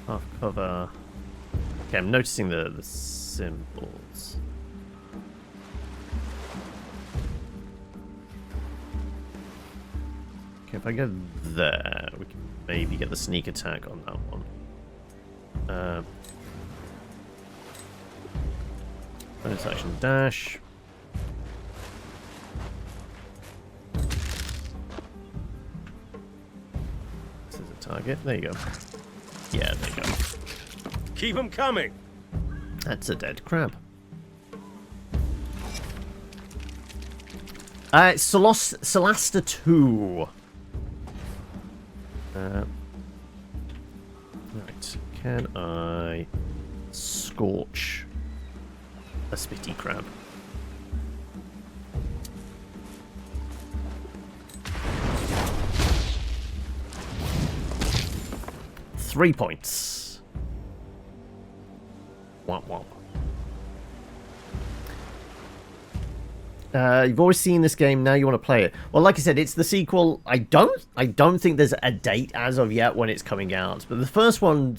Half cover. Okay, I'm noticing the symbols. Okay, if I go there, we can maybe get the sneak attack on that one. Bonus action dash. This is a target. There you go. Yeah, there you go. Keep them coming. That's a dead crab. It's Solasta II. Right. Can I scorch a spitty crab? Three points. Womp womp. You've always seen this game, now you want to play it. Well, like I said, it's the sequel. I don't think there's a date as of yet when it's coming out. But the first one,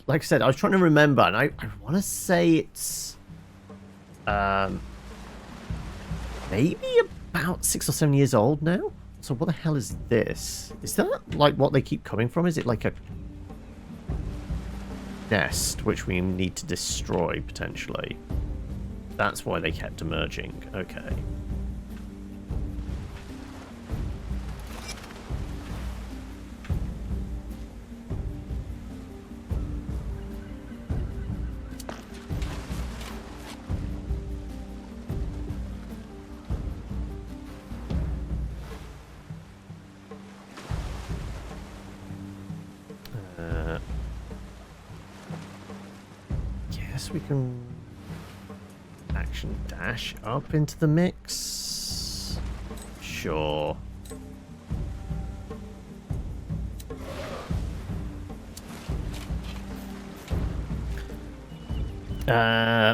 like I said, I was trying to remember, and I want to say it's maybe about 6 or 7 years old now. So what the hell is this? Is that like what they keep coming from? Is it like a nest which we need to destroy potentially? That's why they kept emerging. Okay. guess we can action dash up into the mix. Sure.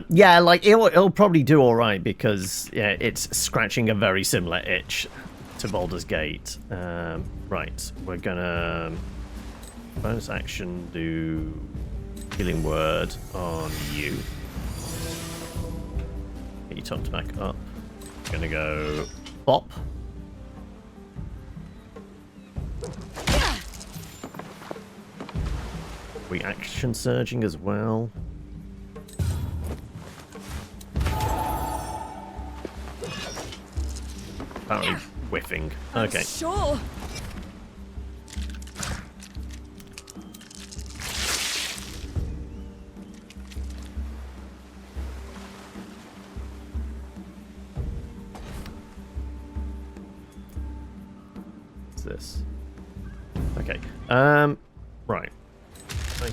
Yeah, like it'll probably do all right because yeah, it's scratching a very similar itch to Baldur's Gate. Right, we're gonna bonus action do healing word on you. Get you topped back up. Gonna go bop. We action surging as well. Apparently whiffing. Okay. Sure. What's this? Okay. Right. I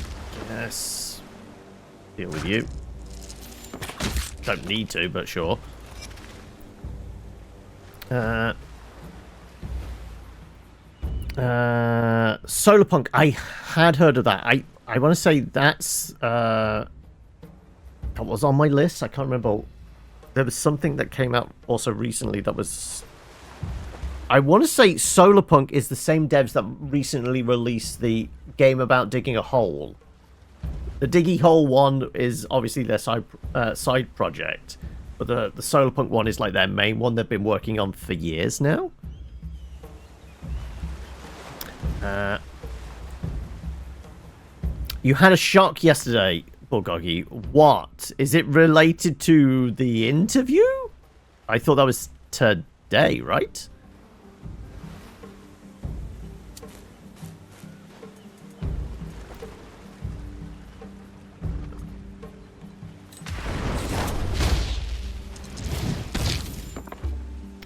guess deal with you. Don't need to, but sure. Solarpunk. I had heard of that. I want to say that's that was on my list. I can't remember. There was something that came out also recently that was. I want to say Solarpunk is the same devs that recently released the game about digging a hole. The Diggy Hole one is obviously their side project, but the Solarpunk one is like their main one they've been working on for years now. You had a shock yesterday, Bulgogi. What? Is it related to the interview? I thought that was today, right?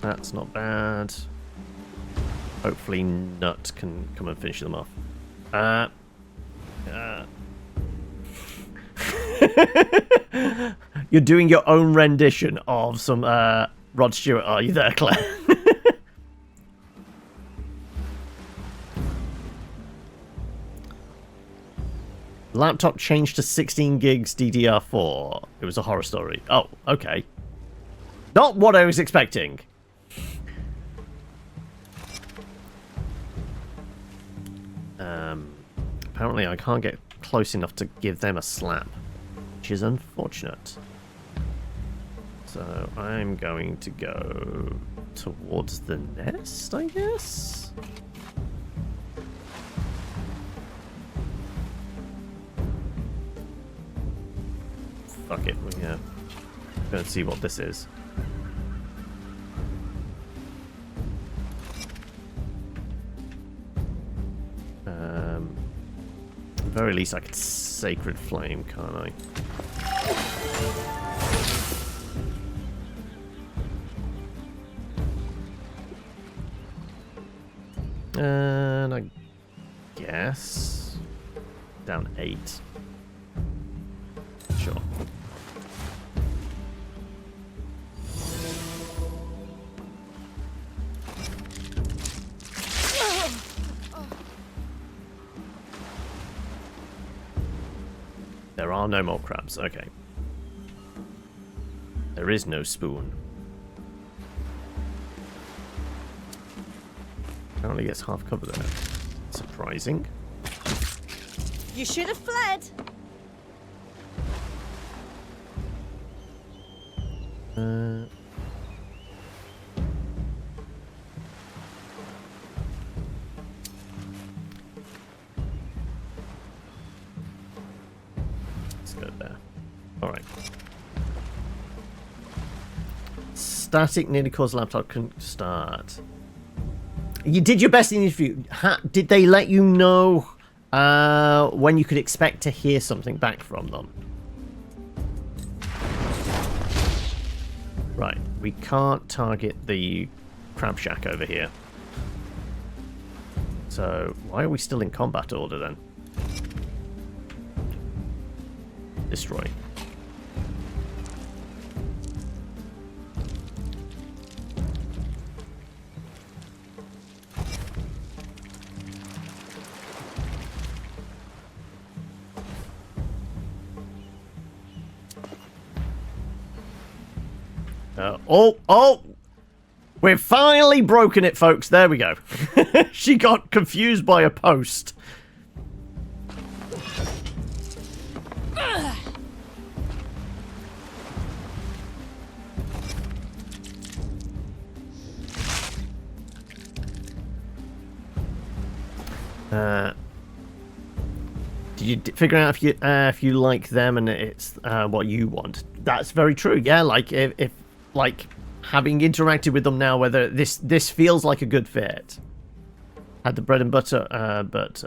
That's not bad. Hopefully Nut can come and finish them off. You're doing your own rendition of some Rod Stewart, are you there, Claire? Laptop changed to 16 gigs DDR4. It was a horror story. Oh, okay. Not what I was expecting. Apparently I can't get close enough to give them a slap, which is unfortunate. So I'm going to go towards the nest, I guess? Fuck it, we're gonna see what this is. At the very least I could Sacred Flame, can't I? And I guess down 8. Sure. There are no more crabs. Okay. There is no spoon. Apparently gets half cover there. Surprising. You should have fled. Let's go there. Alright. Static nearly caused laptop couldn't start. You did your best in the interview. Did they let you know when you could expect to hear something back from them? Right, we can't target the crab shack over here. So, why are we still in combat order then? Destroy. Oh! We've finally broken it, folks. There we go. She got confused by a post. Did you figure out if you like them and it's what you want? That's very true. Yeah, like if like having interacted with them now, whether this feels like a good fit. Had the bread and butter, but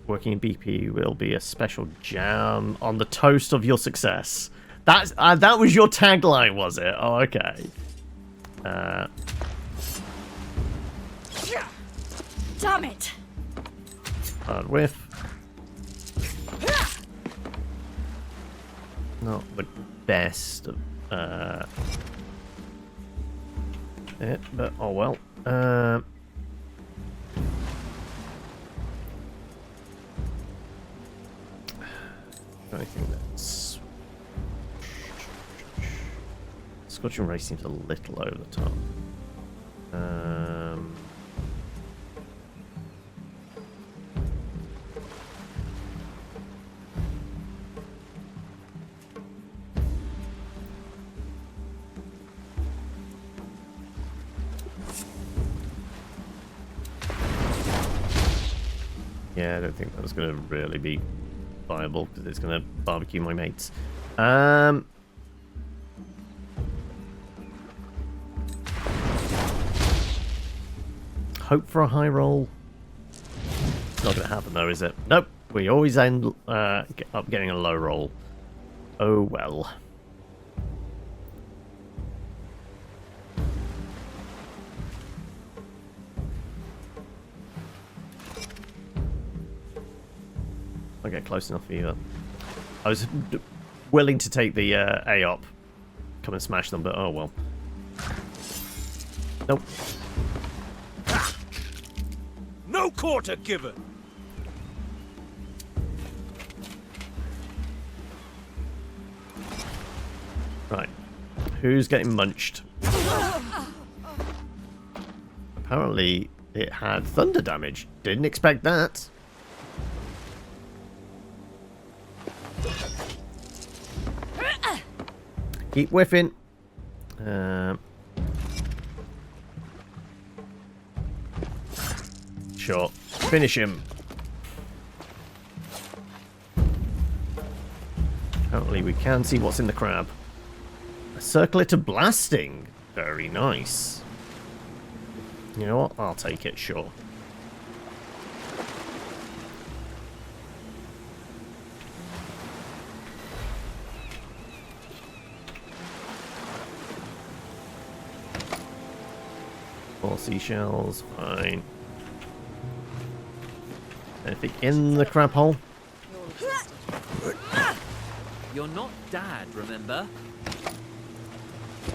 working in BP will be a special jam on the toast of your success. That was your tagline, was it? Oh, okay. Damn it! Hard whiff. Not the best of it, but oh well. Anything that's Scorching Ray seems a little over the top. Yeah, I don't think that was going to really be viable because it's going to barbecue my mates. Hope for a high roll. It's not going to happen though, is it? Nope. We always end up getting a low roll. Oh well. I'll get close enough either. I was willing to take the AOP, come and smash them, but oh well. Nope. No quarter given. Right. Who's getting munched? Apparently it had thunder damage. Didn't expect that. Keep whiffing. Sure. Finish him. Apparently we can see what's in the crab. A circlet of blasting. Very nice. You know what? I'll take it, sure. Four seashells, fine. Anything in the crab hole? You're not Dad, remember?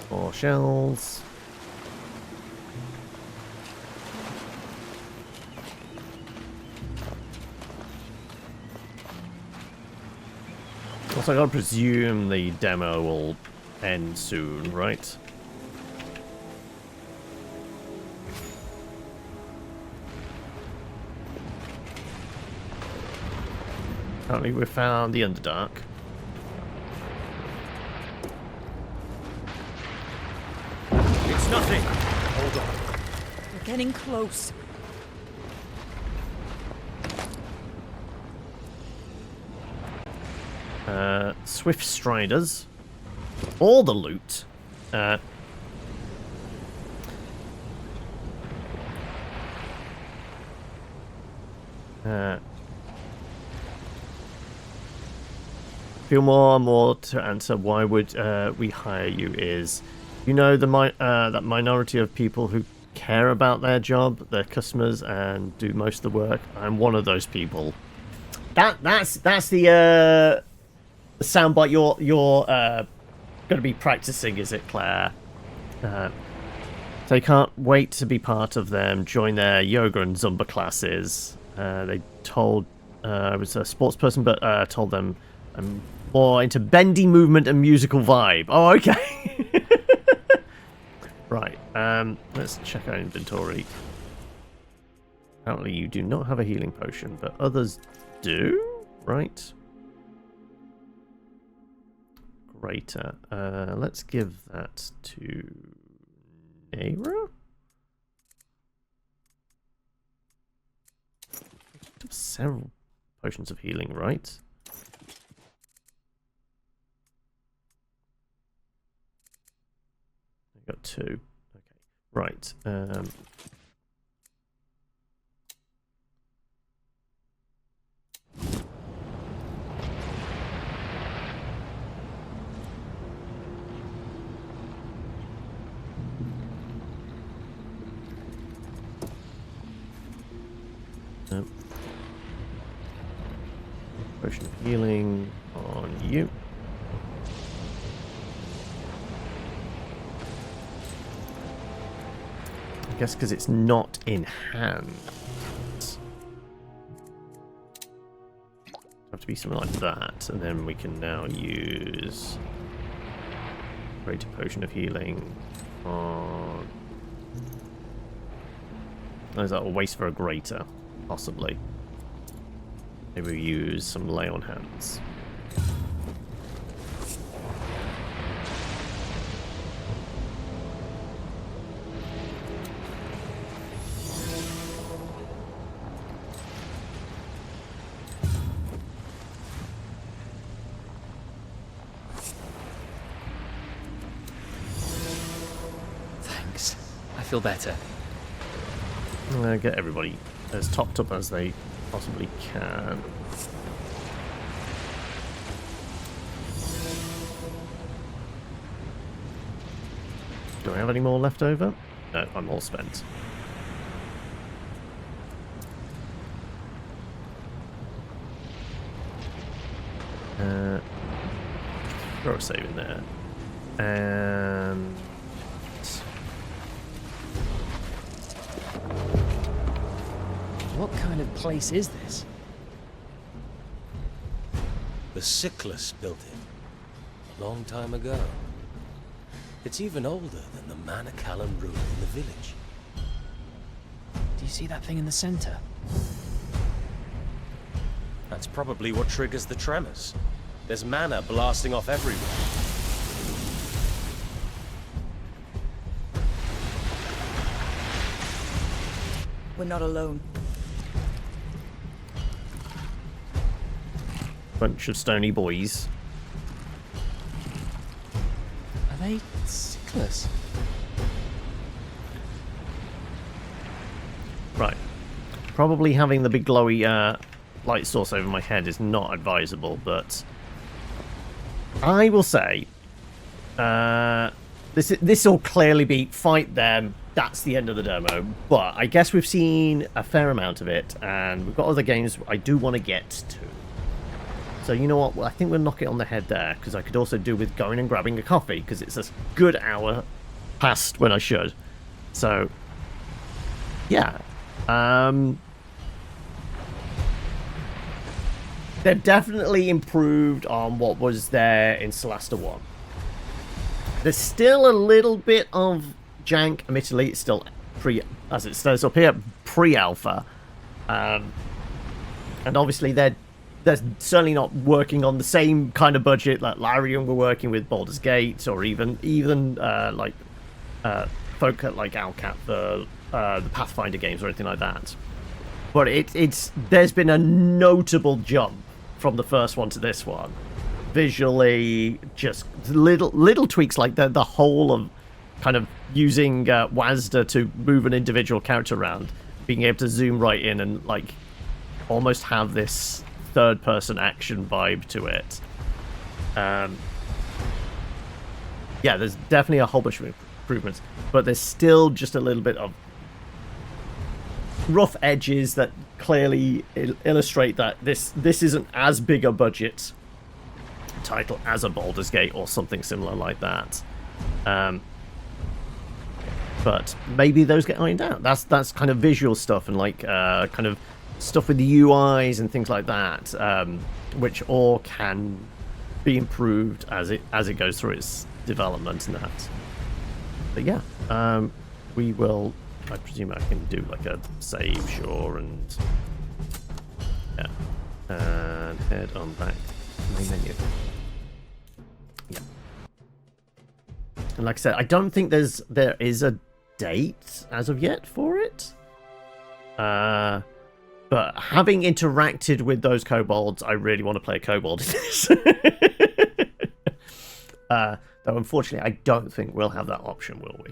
4 shells. Also, I gotta presume the demo will end soon, right? Apparently we found the Underdark. It's nothing. Hold on. We're getting close. Swift Striders. All the loot. Feel more and more to answer why would we hire you is, you know, that minority of people who care about their job, their customers, and do most of the work. I'm one of those people. That's the soundbite you're going to be practicing, is it, Claire? They can't wait to be part of them, join their yoga and Zumba classes. They told I was a sports person, but told them I'm more into bendy movement and musical vibe. Oh, okay. Right, let's check our inventory. Apparently you do not have a healing potion, but others do, right? Greater. Let's give that to Naira. Several potions of healing, right? I got 2. Okay, right. Potion of healing on you. I guess because it's not in hand. Have to be something like that, and then we can now use greater potion of healing on. Oh, is that a waste for a greater? Possibly. Maybe we use some lay on hands. Thanks. I feel better. Get everybody as topped up as they possibly can. Do I have any more left over? No, I'm all spent. Throw a save in there. And what kind of place is this? The Cyclus built it a long time ago. It's even older than the Manacallan ruin in the village. Do you see that thing in the center? That's probably what triggers the tremors. There's mana blasting off everywhere. We're not alone. bunch of stony boys. Are they Cyclus? Right. Probably having the big glowy light source over my head is not advisable, but I will say this will clearly be fight them. That's the end of the demo. But I guess we've seen a fair amount of it, and we've got other games I do want to get to. So you know what? Well, I think we'll knock it on the head there, because I could also do with going and grabbing a coffee, because it's a good hour past when I should. So, yeah. They've definitely improved on what was there in Solasta 1. There's still a little bit of jank. Admittedly, it's still as it says up here, pre-alpha. And obviously they're certainly not working on the same kind of budget that Larian were working with Baldur's Gate, or even like folk at like Alcat, the Pathfinder games or anything like that. But there's been a notable jump from the first one to this one. Visually, just little tweaks like the whole of kind of using WASD to move an individual character around, being able to zoom right in and like almost have this third-person action vibe to it. Yeah, there's definitely a whole bunch of improvements, but there's still just a little bit of rough edges that clearly illustrate that this isn't as big a budget title as a Baldur's Gate or something similar like that. But maybe those get ironed out. That's kind of visual stuff and like kind of stuff with the UIs and things like that, which all can be improved as it goes through its development and that. But yeah, we will. I presume I can do like a save, sure, and yeah, and head on back to main menu. Yeah, and like I said, I don't think there is a date as of yet for it. But having interacted with those kobolds, I really want to play a kobold in this. Though unfortunately, I don't think we'll have that option, will we?